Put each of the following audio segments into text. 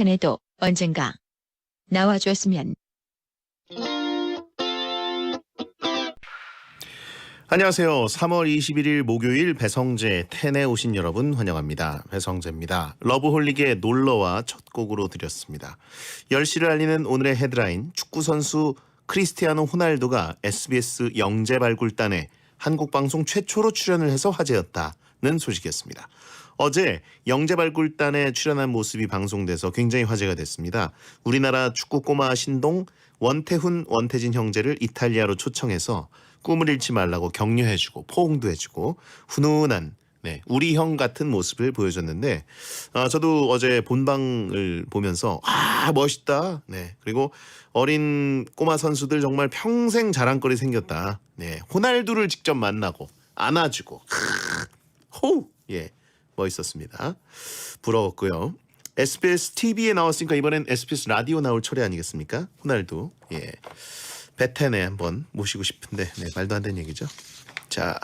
텐에도 언젠가 나와줬으면. 안녕하세요. 3월 21일 목요일 배성재 텐에 오신 여러분 환영합니다. 배성재입니다. 러브홀릭의 놀러와 첫 곡으로 드렸습니다. 10시를 알리는 오늘의 헤드라인, 축구선수 크리스티아노 호날두가 SBS 영재발굴단에 한국방송 최초로 출연을 해서 화제였다는 소식이었습니다. 어제 영재발굴단에 출연한 모습이 방송돼서 굉장히 화제가 됐습니다. 우리나라 축구 꼬마 신동 원태훈, 원태진 형제를 이탈리아로 초청해서 꿈을 잃지 말라고 격려해주고 포옹도 해주고 훈훈한 우리 형 같은 모습을 보여줬는데 저도 어제 본방을 보면서 멋있다. 그리고 어린 꼬마 선수들 정말 평생 자랑거리 생겼다. 호날두를 직접 만나고 안아주고 호우 멋있었습니다. 부러웠고요. SBS TV에 나왔으니까 이번엔 SBS 라디오 나올 차례 아니겠습니까? 호날두 베텐에 한번 모시고 싶은데 말도 안 되는 얘기죠. 자,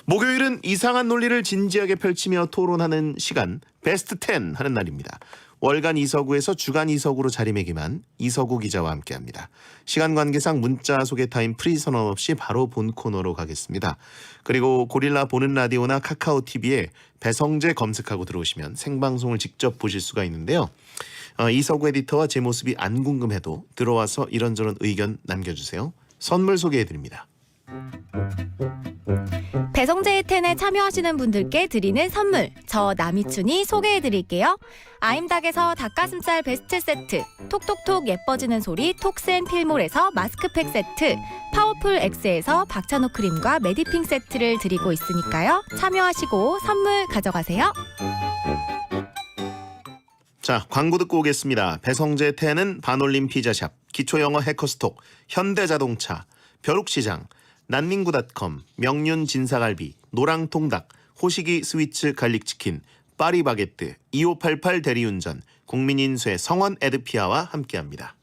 목요일은 이상한 논리를 진지하게 펼치며 토론하는 시간 베스트 10 하는 날입니다. 월간 이서구에서 주간 이서구로 자리매김한 이서구 기자와 함께합니다. 시간 관계상 문자 소개 타임 프리 선언 없이 바로 본 코너로 가겠습니다. 그리고 고릴라 보는 라디오나 카카오 TV에 배성재 검색하고 들어오시면 생방송을 직접 보실 수가 있는데요. 이서구 에디터와 제 모습이 안 궁금해도 들어와서 이런저런 의견 남겨주세요. 선물 소개해드립니다. 배성재의 텐에 참여하시는 분들께 드리는 선물, 저 남이춘이 소개해드릴게요. 아임닭에서 닭가슴살 베스트 세트, 톡톡톡 예뻐지는 소리 톡스앤필몰에서 마스크팩 세트, 파워풀 X에서 박찬호 크림과 메디핑 세트를 드리고 있으니까요. 참여하시고 선물 가져가세요. 자, 광고 듣고 오겠습니다. 배성재 텐은 반올림 피자샵, 기초영어 해커스톡, 현대자동차, 벼룩시장, 난닝구닷컴, 명륜 진사갈비, 노랑통닭, 호식이 스위츠 갈릭치킨, 파리바게뜨, 2588 대리운전, 국민인쇄 성원 에드피아와 함께합니다.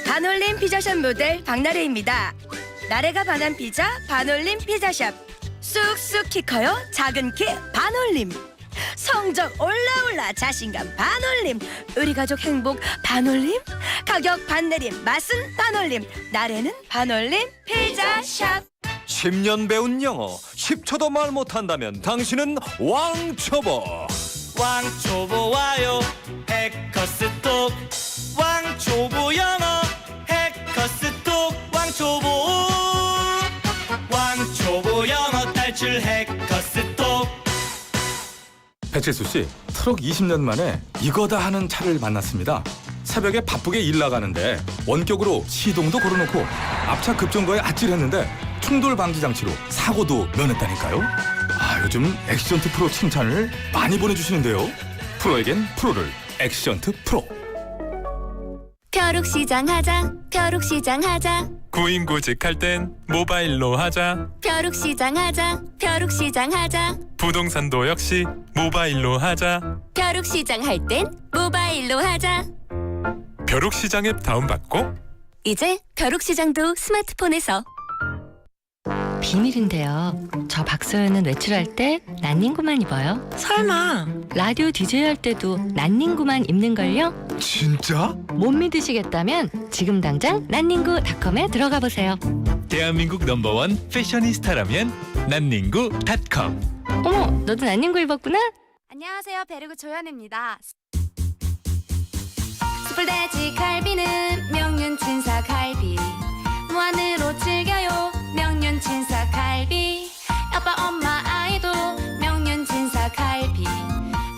반올림 피자샵 모델 박나래입니다. 나래가 반한 피자 반올림 피자샵. 쑥쑥 키 커요 작은 키 반올림. 성적 올라올라 자신감 반올림. 우리 가족 행복 반올림. 가격 반내림 맛은 반올림. 나래는 반올림 피자샵. 10년 배운 영어 10초도 말 못한다면 당신은 왕초보. 왕초보 와요 해커스톡. 왕초보 영어 해커스톡. 왕초보 영어 탈출 해커스톡. 배칠수 씨, 트럭 20년 만에 이거다 하는 차를 만났습니다. 새벽에 바쁘게 일 나가는데 원격으로 시동도 걸어놓고 앞차 급정거에 아찔했는데 충돌 방지 장치로 사고도 면했다니까요. 요즘 액션트 프로 칭찬을 많이 보내주시는데요. 프로에겐 프로를 액션트 프로. 벼룩시장 하자, 벼룩시장 하자. 구인구직 할 땐 모바일로 하자. 벼룩시장 하자, 벼룩시장 하자. 부동산도 역시 모바일로 하자. 벼룩시장 할 땐 모바일로 하자. 벼룩시장 앱 다운받고 이제 벼룩시장도 스마트폰에서. 비밀인데요. 저 박소연은 외출할 때 난닝구만 입어요. 설마 라디오 DJ 할 때도 난닝구만 입는걸요? 진짜? 못 믿으시겠다면 지금 당장 난닝구닷컴에 들어가 보세요. 대한민국 넘버원 패셔니스타라면 난닝구닷컴. 어머, 너도 난닝구 입었구나? 안녕하세요, 베르그 조연입니다. 숯불돼지 갈비는 명륜 진사 갈비. 무한으로 즐겨요 명륜 진사 갈비. 아빠 엄마 아이도 명륜 진사 갈비.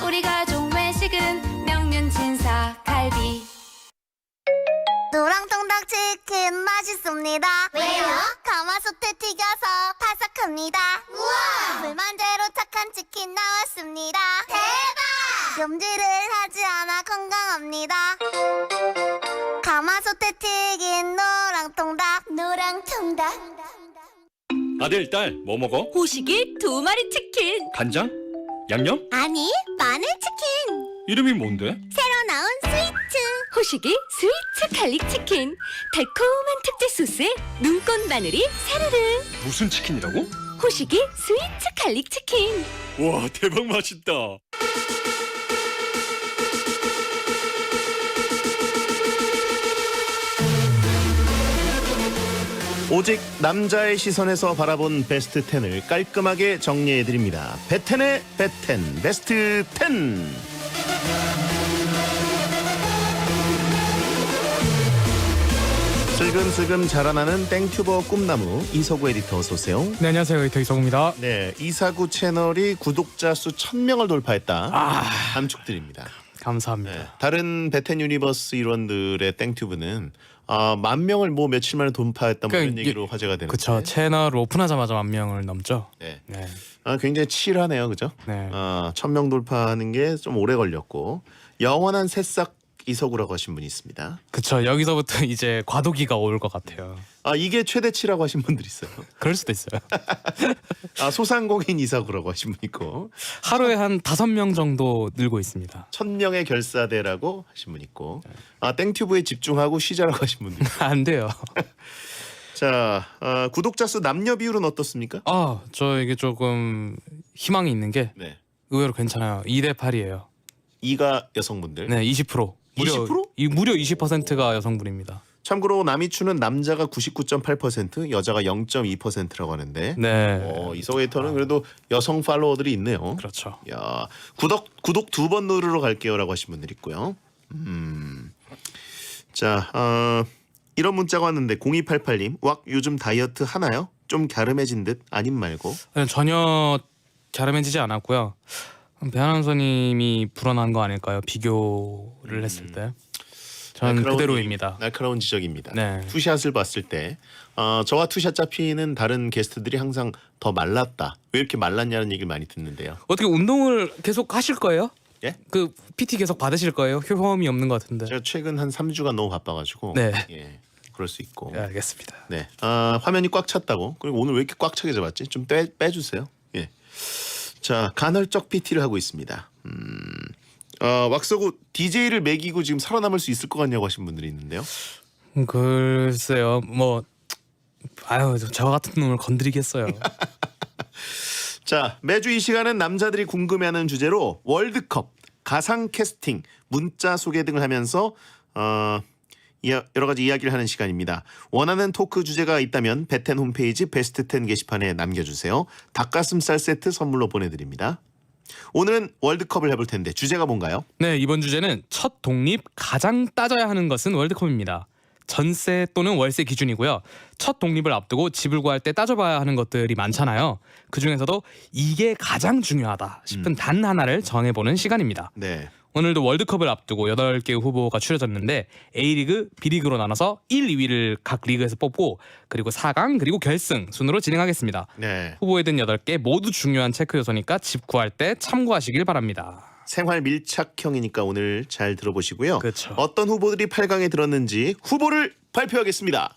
우리 가족 외식은 명륜 진사 갈비. 노랑통닭 치킨 맛있습니다. 왜요? 가마솥에 튀겨서 바삭합니다. 우와! 불만제로 착한 치킨 나왔습니다. 대박! 염지를 하지 않아 건강합니다. 가마솥에 튀긴 노랑통닭. 노랑통닭. 아들, 딸, 뭐 먹어? 호식이 2마리 치킨. 간장? 양념? 아니, 마늘치킨. 이름이 뭔데? 새로 나온 스위트. 호식이 스위트 갈릭 치킨. 달콤한 특제 소스에 눈꽃 마늘이 사르르. 무슨 치킨이라고? 호식이 스위트 갈릭 치킨. 와, 대박 맛있다. 오직 남자의 시선에서 바라본 베스트 10을 깔끔하게 정리해 드립니다. 베텐의 베텐 베스트 10. 슬금슬금 자라나는 땡튜버 꿈나무 이서구 에디터 어서 오세요. 네, 안녕하세요. 에디터 이성우입니다. 네, 이사구 채널이 구독자 수 1000명을 돌파했다. 감축드립니다. 감사합니다. 네, 다른 베텐 유니버스 일원들의 땡튜브는 10,000명을 뭐 며칠 만에 돌파했다 뭐 그러니까 이런 얘기로 화제가 되는데. 그렇죠. 채널 오픈하자마자 10,000명을 넘죠. 네. 네. 굉장히 칠하네요, 그죠? 네. 1000명 돌파하는 게 좀 오래 걸렸고 영원한 새싹 이서구라고 하신 분이 있습니다. 그렇죠. 여기서부터 이제 과도기가 올 것 같아요. 이게 최대치라고 하신 분들 있어요. 그럴 수도 있어요. 소상공인 이서구라고 하신 분 있고 하루에 한 5명 정도 늘고 있습니다. 1000명의 결사대라고 하신 분 있고 땡튜브에 집중하고 쉬자라고 하신 분들 있고. 안 돼요. 자, 구독자 수 남녀 비율은 어떻습니까? 저 이게 조금 희망이 있는 게 네. 의외로 괜찮아요. 2대 8이에요. 2가 여성분들. 네, 20%. 20%? 무려 20%가 여성분입니다. 참고로 남이추는 남자가 99.8%, 여자가 0.2%라고 하는데 네. 이서구 에디터는 그래도 여성 팔로워들이 있네요. 그렇죠. 야, 구독 2번 누르러 갈게요라고 하신 분들 있고요. 자, 이런 문자가 왔는데 0288님, 왁 요즘 다이어트 하나요? 좀 갸름해진 듯 아님 말고. 전혀 갸름해지지 않았고요. 배아나운서님이 불어난 거 아닐까요? 비교를 했을 때. 전 그대로입니다. 날카로운 지적입니다. 네. 투샷을 봤을 때 저와 투샷 잡히는 다른 게스트들이 항상 더 말랐다. 왜 이렇게 말랐냐는 얘기를 많이 듣는데요. 어떻게 운동을 계속 하실 거예요? 예? 그 PT 계속 받으실 거예요? 효험이 없는 것 같은데. 제가 최근 한 3주가 너무 바빠가지고 네. 예, 그럴 수 있고. 네, 알겠습니다. 네, 화면이 꽉 찼다고. 그리고 오늘 왜 이렇게 꽉 차게 잡았지? 좀 빼주세요. 예. 자, 간헐적 PT를 하고 있습니다. 왁서구 DJ를 매기고 지금 살아남을 수 있을 것 같냐고 하신 분들이 있는데요. 글쎄요, 저 같은 놈을 건드리겠어요. 자, 매주 이 시간은 남자들이 궁금해하는 주제로 월드컵, 가상 캐스팅, 문자 소개 등을 하면서 여러 가지 이야기를 하는 시간입니다. 원하는 토크 주제가 있다면 베텐 홈페이지 베스트 10 게시판에 남겨주세요. 닭가슴살 세트 선물로 보내드립니다. 오늘은 월드컵을 해볼 텐데 주제가 뭔가요? 네, 이번 주제는 첫 독립 가장 따져야 하는 것은 월드컵입니다. 전세 또는 월세 기준이고요. 첫 독립을 앞두고 집을 구할 때 따져봐야 하는 것들이 많잖아요. 그중에서도 이게 가장 중요하다 싶은 단 하나를 정해보는 시간입니다. 네. 오늘도 월드컵을 앞두고 8개 후보가 추려졌는데 A리그, B리그로 나눠서 1, 2위를 각 리그에서 뽑고 그리고 4강 그리고 결승 순으로 진행하겠습니다. 네. 후보에 든 8개 모두 중요한 체크 요소니까 집 구할 때 참고하시길 바랍니다. 생활 밀착형이니까 오늘 잘 들어보시고요. 그렇죠. 어떤 후보들이 8강에 들었는지 후보를 발표하겠습니다.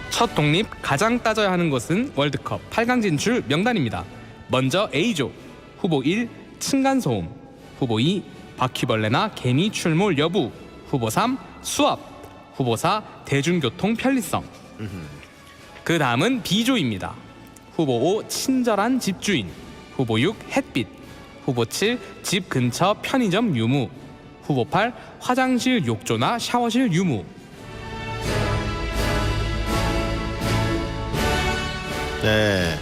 첫 독립 가장 따져야 하는 것은 월드컵 8강 진출 명단입니다. 먼저 A조 후보 1 층간소음, 후보 2 바퀴벌레나 개미 출몰 여부, 후보 3 수압, 후보 4 대중교통 편리성. 그 다음은 B조입니다. 후보 5 친절한 집주인, 후보 6 햇빛, 후보 7 집 근처 편의점 유무, 후보 8 화장실 욕조나 샤워실 유무. 네.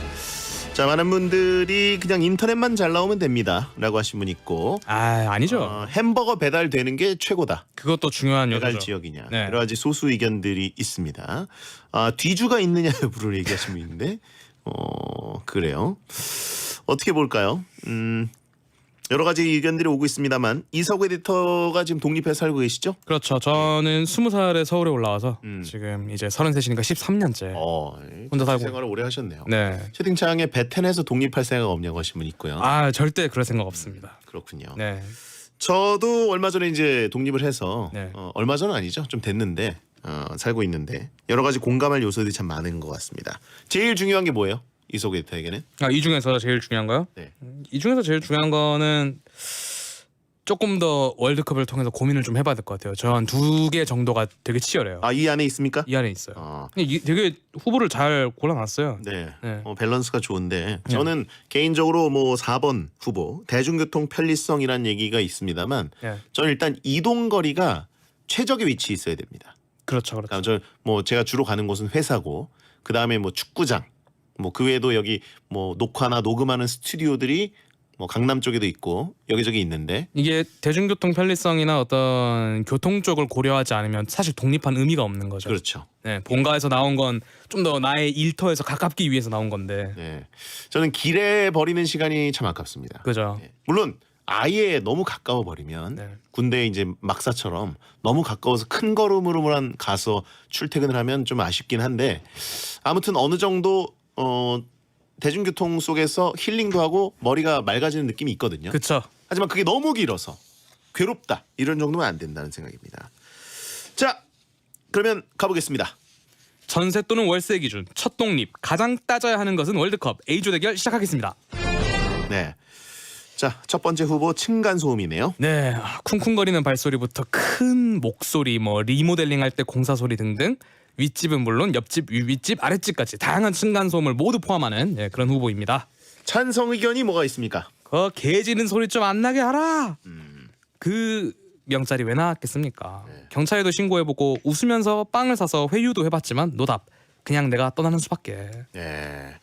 자, 많은 분들이 그냥 인터넷만 잘 나오면 됩니다 라고 하신 분 있고 아니죠. 햄버거 배달되는 게 최고다. 그것도 중요한 배달 요소죠. 지역이냐. 네. 여러 가지 소수 의견들이 있습니다. 뒤주가 있느냐 여부를 얘기하신 분 있는데 그래요. 어떻게 볼까요? 여러 가지 의견들이 오고 있습니다만 이서구 에디터가 지금 독립해서 살고 계시죠? 그렇죠. 저는 20살에 서울에 올라와서 지금 이제 33이니까 13년째 혼자 살고 생활을 오래 하셨네요. 네. 채팅창에 베텐에서 독립할 생각 없냐고 하신 분 있고요. 절대 그럴 생각 없습니다. 그렇군요. 네. 저도 얼마 전에 이제 독립을 해서 네. 얼마 전은 아니죠. 좀 됐는데 살고 있는데 여러 가지 공감할 요소들이 참 많은 것 같습니다. 제일 중요한 게 뭐예요? 이서구 에디터에게는? 이 중에서 제일 중요한 거요? 네. 이 중에서 제일 중요한 거는 조금 더 월드컵을 통해서 고민을 좀 해봐야 될 것 같아요. 저 한 2개 정도가 되게 치열해요. 이 안에 있습니까? 이 안에 있어요. 되게 후보를 잘 골라놨어요. 네. 네. 밸런스가 좋은데 저는 개인적으로 4번 후보 대중교통 편리성이란 얘기가 있습니다만 네. 저는 일단 이동 거리가 최적의 위치에 있어야 됩니다. 그렇죠. 그러니까 뭐 제가 주로 가는 곳은 회사고 그 다음에 뭐 축구장, 뭐 그 외에도 여기 뭐 녹화나 녹음하는 스튜디오들이 뭐 강남 쪽에도 있고 여기저기 있는데 이게 대중교통 편리성이나 어떤 교통 쪽을 고려하지 않으면 사실 독립한 의미가 없는 거죠. 그렇죠. 네, 본가에서 나온 건 좀 더 나의 일터에서 가깝기 위해서 나온 건데. 네, 저는 길에 버리는 시간이 참 아깝습니다. 그죠. 네. 물론 아예 너무 가까워 버리면 네. 군대 이제 막사처럼 너무 가까워서 큰 걸음으로만 가서 출퇴근을 하면 좀 아쉽긴 한데 아무튼 어느 정도 대중교통 속에서 힐링도 하고 머리가 맑아지는 느낌이 있거든요. 그렇죠. 하지만 그게 너무 길어서 괴롭다 이런 정도면 안 된다는 생각입니다. 자, 그러면 가보겠습니다. 전세 또는 월세 기준 첫 독립 가장 따져야 하는 것은 월드컵 A조 대결 시작하겠습니다. 네. 자, 첫 번째 후보 층간 소음이네요. 네, 쿵쿵거리는 발소리부터 큰 목소리, 뭐 리모델링 할 때 공사 소리 등등 윗집은 물론 옆집, 윗집, 아랫집까지 다양한 층간 소음을 모두 포함하는 그런 후보입니다. 찬성 의견이 뭐가 있습니까? 개 짖는 소리 좀 안 나게 하라. 그 명찰이 왜 나왔겠습니까? 경찰에도 신고해보고 웃으면서 빵을 사서 회유도 해봤지만 노답. 그냥 내가 떠나는 수밖에. 네.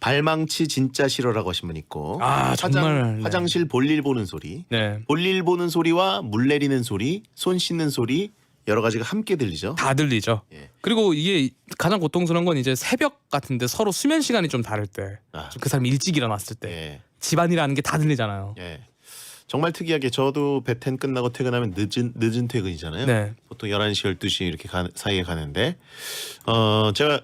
발망치 진짜 싫어라고 하신 분 있고 정말 네. 화장실 볼일 보는 소리 네. 볼일 보는 소리와 물 내리는 소리 손 씻는 소리 여러 가지가 함께 들리죠. 다 들리죠. 예. 그리고 이게 가장 고통스러운 건 이제 새벽 같은데 서로 수면 시간이 좀 다를 때 그 사람이 일찍 일어났을 때 예. 집안이라는 게 다 들리잖아요. 예. 정말 특이하게 저도 배텐 끝나고 퇴근하면 늦은 퇴근이잖아요. 네. 보통 11시 12시 이렇게 사이에 가는데 제가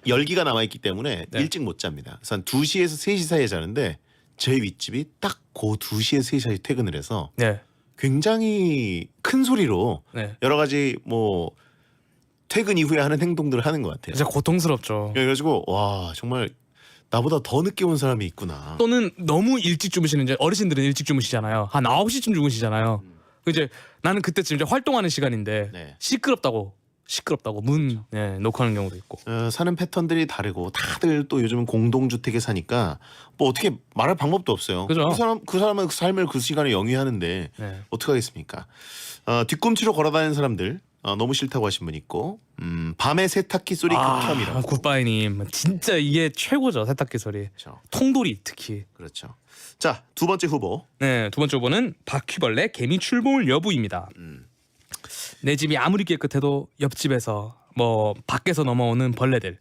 열기가 남아있기 때문에 네. 일찍 못 잡니다. 그래서 한 2시에서 3시 사이에 자는데 제 윗집이 딱 그 2시에서 3시 사이에 퇴근을 해서 네. 굉장히 큰 소리로 네. 여러 가지 뭐 퇴근 이후에 하는 행동들을 하는 것 같아요. 진짜 고통스럽죠. 그래가지고 와 정말 나보다 더 늦게 온 사람이 있구나. 또는 너무 일찍 주무시는 이제 어르신들은 일찍 주무시잖아요. 한 9시쯤 주무시잖아요. 이제 나는 그때쯤 이제 활동하는 시간인데 네. 시끄럽다고 문 놓고 하는 경우도 있고. 사는 패턴들이 다르고 다들 또 요즘은 공동주택에 사니까 뭐 어떻게 말할 방법도 없어요. 그죠? 그 사람은 그 삶을 그 시간에 영위하는데 네. 어떻게 하겠습니까? 뒤꿈치로 걸어다니는 사람들 너무 싫다고 하신 분 있고 밤에 세탁기 소리 극혐이라고. 굿바이님 진짜 이게 최고죠. 세탁기 소리. 그렇죠. 통돌이 특히. 그렇죠. 자, 두 번째 후보. 네, 두 번째 후보는 바퀴벌레 개미 출몰 여부입니다. 내 집이 아무리 깨끗해도 옆집에서 뭐 밖에서 넘어오는 벌레들.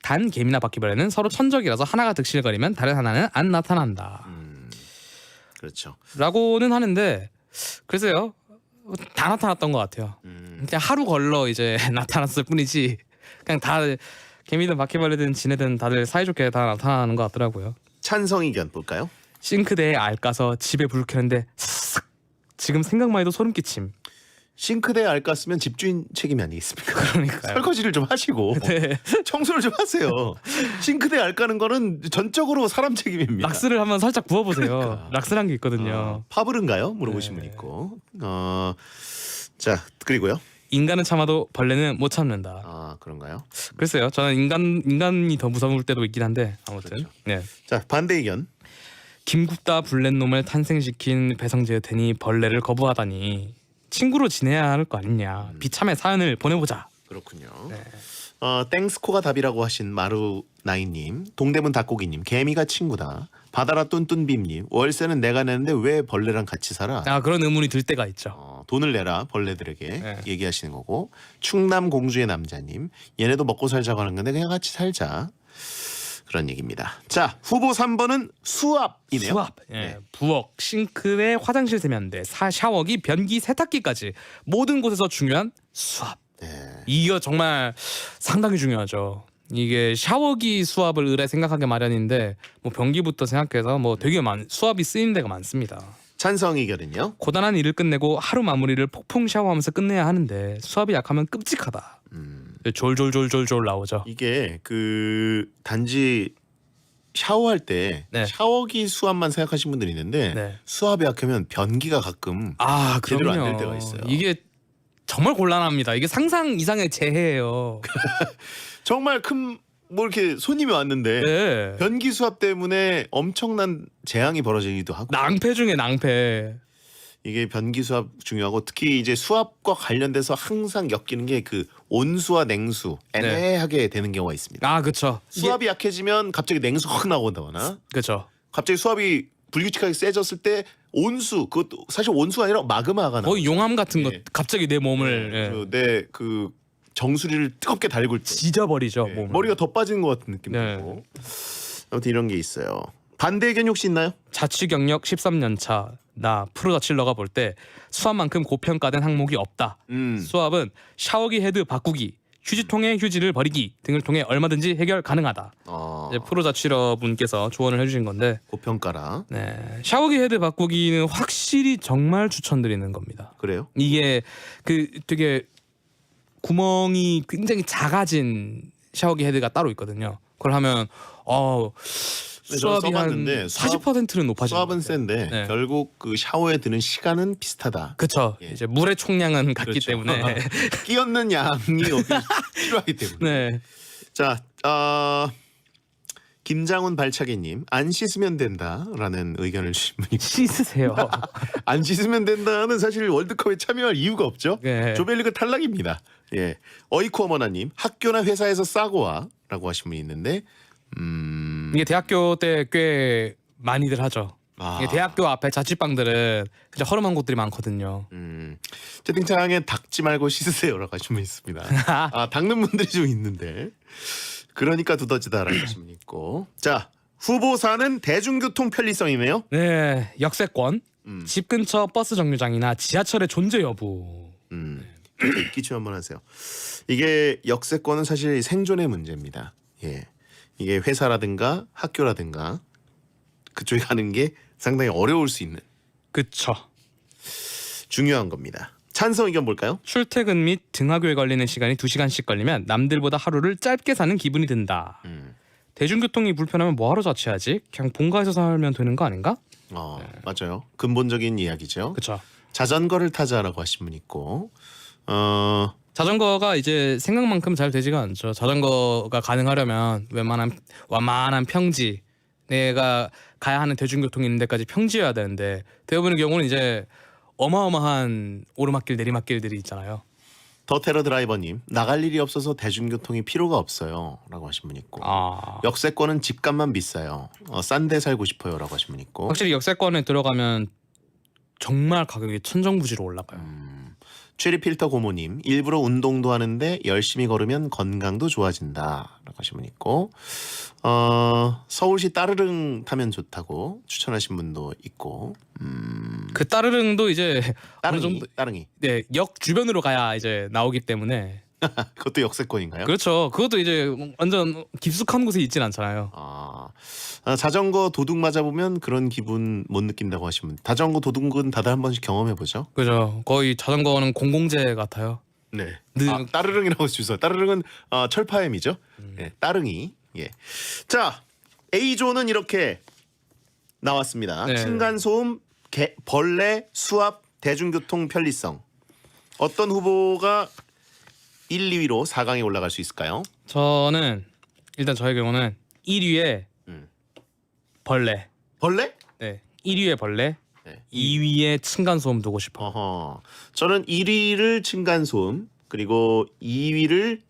단 개미나 바퀴벌레는 서로 천적이라서 하나가 득실거리면 다른 하나는 안 나타난다. 그렇죠. 라고는 하는데 글쎄요. 다 나타났던 것 같아요. 그냥 하루 걸러 이제 나타났을 뿐이지 그냥 다 개미든 바퀴벌레든 지네든 다들 사이좋게 다 나타나는 것 같더라고요. 찬성 의견 볼까요? 싱크대에 알 까서 집에 불 켜는데 싹 지금 생각만 해도 소름 끼침. 싱크대에 알 깠으면 집주인 책임이 아니겠습니까? 그러니까요. 설거지를 좀 하시고 네. 청소를 좀 하세요. 싱크대에 알 까는 거는 전적으로 사람 책임입니다. 락스를 한번 살짝 부어보세요. 락스란 게 있거든요. 파브른가요? 물어보신 분 있고. 자 그리고요. 인간은 참아도 벌레는 못 참는다. 그런가요? 글쎄요. 저는 인간이 더 무서울 때도 있긴 한데 아무튼. 그렇죠. 네. 자 반대 의견. 김국다 블랙놈을 탄생시킨 배성재의 테니 벌레를 거부하다니 친구로 지내야 할 거 아니냐. 비참의 사연을 보내보자. 그렇군요. 네. 땡스코가 답이라고 하신 마루나이님, 동대문 닭고기님, 개미가 친구다. 바다라 뚠뚠빔님, 월세는 내가 내는데 왜 벌레랑 같이 살아? 그런 의문이 들 때가 있죠. 돈을 내라 벌레들에게 네. 얘기하시는 거고. 충남 공주의 남자님, 얘네도 먹고 살자고 하는 건데 그냥 같이 살자. 그런 얘기입니다. 자 후보 3번은 수압이네요. 수압, 부엌, 싱크대, 화장실 세면대, 샤워기, 변기, 세탁기까지 모든 곳에서 중요한 수압. 이거 정말 상당히 중요하죠. 이게 샤워기 수압을 의뢰 생각하게 마련인데 뭐 변기부터 생각해서 뭐 되게 수압이 쓰이는 데가 많습니다. 찬성 의견은요? 고단한 일을 끝내고 하루 마무리를 폭풍 샤워하면서 끝내야 하는데 수압이 약하면 끔찍하다. 졸졸졸졸졸 나오죠. 이게 단지 샤워할 때 네. 샤워기 수압만 생각하시는 분들이 있는데 네. 수압이 약하면 변기가 가끔 제대로 안 될 때가 있어요. 이게 정말 곤란합니다. 이게 상상 이상의 재해예요. 정말 뭐 이렇게 손님이 왔는데 네. 변기 수압 때문에 엄청난 재앙이 벌어지기도 하고. 낭패 중에 낭패. 이게 변기 수압 중요하고 특히 이제 수압과 관련돼서 항상 엮이는 게 그 온수와 냉수 애매하게 되는 경우가 있습니다. 아, 그쵸. 수압이 약해지면 갑자기 냉수 확 나온다거나 그쵸. 갑자기 수압이 불규칙하게 세졌을 때 온수 그것도 사실 온수가 아니라 마그마가 거의 나와요. 용암 같은 거 예. 갑자기 내 몸을 내 그 정수리를 뜨겁게 달굴 때 지져버리죠. 예, 몸을. 머리가 더 빠지는 것 같은 느낌 네. 들고 아무튼 이런 게 있어요. 반대 의견 혹시 있나요? 자취 경력 13년 차. 나 프로자칠러가 볼 때 수압만큼 고평가된 항목이 없다. 수압은 샤워기 헤드 바꾸기, 휴지통에 휴지를 버리기 등을 통해 얼마든지 해결 가능하다. 이제 프로자취러 분께서 조언을 해주신 건데, 고평가라. 네, 샤워기 헤드 바꾸기는 확실히 정말 추천드리는 겁니다. 그래요? 이게 그 되게 구멍이 굉장히 작아진 샤워기 헤드가 따로 있거든요. 그걸 하면 수압이 한 써봤는데 40%는 높아지는 수압은 것 같아요. 센데 네. 결국 그 샤워에 드는 시간은 비슷하다. 그쵸. 예. 이제 물의 총량은 같기 그렇죠. 때문에. 끼얹는 양이 여기 필요하기 때문에. 네. 자, 김장훈 발차기님 안 씻으면 된다라는 의견을 주신 분이 씻으세요. 안 씻으면 된다는 사실 월드컵에 참여할 이유가 없죠. 네. 조별리그 탈락입니다. 예, 어이쿠 어머나님 학교나 회사에서 싸고 와라고 하신 분이 있는데, 이게 대학교 때 꽤 많이들 하죠. 이게 대학교 앞에 자취방들은 진짜 허름한 곳들이 많거든요. 채팅창에 닦지 말고 씻으세요라고 하신 분 있습니다. 닦는 분들이 좀 있는데 그러니까 두더지다라고 하신 분 있고. 자, 후보 4는 대중교통 편리성이네요. 네, 역세권, 집 근처 버스 정류장이나 지하철의 존재 여부. 기초 한번 하세요. 이게 역세권은 사실 생존의 문제입니다. 예, 이게 회사라든가 학교라든가 그쪽에 가는 게 상당히 어려울 수 있는 그쵸. 중요한 겁니다. 찬성 의견 볼까요? 출퇴근 및 등하교에 걸리는 시간이 2시간씩 걸리면 남들보다 하루를 짧게 사는 기분이 든다. 대중교통이 불편하면 뭐하러 자취하지? 그냥 본가에서 살면 되는 거 아닌가? 맞아요. 근본적인 이야기죠. 그쵸. 자전거를 타자라고 하신 분 있고, 자전거가 이제 생각만큼 잘 되지가 않죠. 자전거가 가능하려면 완만한 평지, 내가 가야 하는 대중교통이 있는 데까지 평지여야 되는데 대부분의 경우는 이제 어마어마한 오르막길 내리막길들이 있잖아요. 더 테러 드라이버님 나갈 일이 없어서 대중교통이 필요가 없어요라고 하신 분 있고, 역세권은 집값만 비싸요. 싼 데 살고 싶어요라고 하신 분 있고. 확실히 역세권에 들어가면 정말 가격이 천정부지로 올라가요. 체리 필터 고모님 일부러 운동도 하는데 열심히 걸으면 건강도 좋아진다라고 하신 분 있고, 서울시 따르릉 타면 좋다고 추천하신 분도 있고, 그 따르릉도 이제 어느 정도 따릉이 네, 역 주변으로 가야 이제 나오기 때문에 그것도 역세권인가요? 그렇죠. 그것도 이제 완전 깊숙한 곳에 있진 않잖아요. 자전거 도둑 맞아 보면 그런 기분 못 느낀다고 하시면, 자전거 도둑은 다들 한 번씩 경험해 보죠. 그죠. 거의 자전거는 공공재 같아요. 네. 따르릉이라고 주세요. 따르릉은 철파엠이죠. 네, 따릉이. 예. 자, A조는 이렇게 나왔습니다. 네. 층간소음, 벌레, 수압, 대중교통 편리성. 어떤 후보가 1, 2위로 4강에 올라갈 수 있을까요? 저는 일단 저의 경우는 1위에 벌레. 벌레? 네. 1위에 벌레. 네. 2위에 층간소음 두고 싶어. 어허. 저는 1위를 층간소음, 그리고 2위를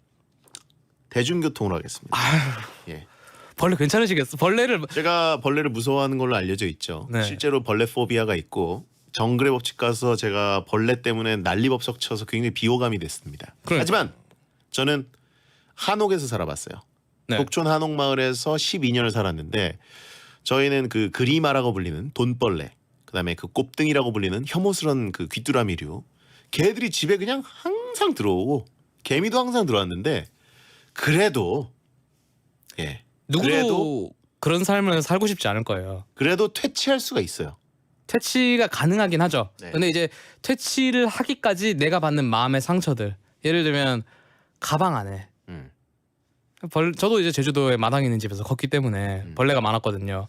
대중교통으로 하겠습니다. 예. 벌레 괜찮으시겠어? 제가 벌레를 무서워하는 걸로 알려져 있죠. 네. 실제로 벌레 포비아가 있고, 정글의 법칙 가서 제가 벌레 때문에 난리법석 쳐서 굉장히 비호감이 됐습니다. 그러니까. 하지만 저는 한옥에서 살아봤어요. 네. 독촌 한옥마을에서 12년을 살았는데, 저희는 그 그리마라고 불리는 돈벌레, 그다음에 그 곱등이라고 불리는 혐오스런 그 귀뚜라미류, 개들이 집에 그냥 항상 들어오고 개미도 항상 들어왔는데, 그래도 누구도 그런 삶을 살고 싶지 않을 거예요. 그래도 퇴치할 수가 있어요. 퇴치가 가능하긴 하죠. 네. 근데 이제 퇴치를 하기까지 내가 받는 마음의 상처들, 예를 들면 가방 안에 저도 이제 제주도에 마당에 있는 집에서 컸기 때문에 벌레가 많았거든요.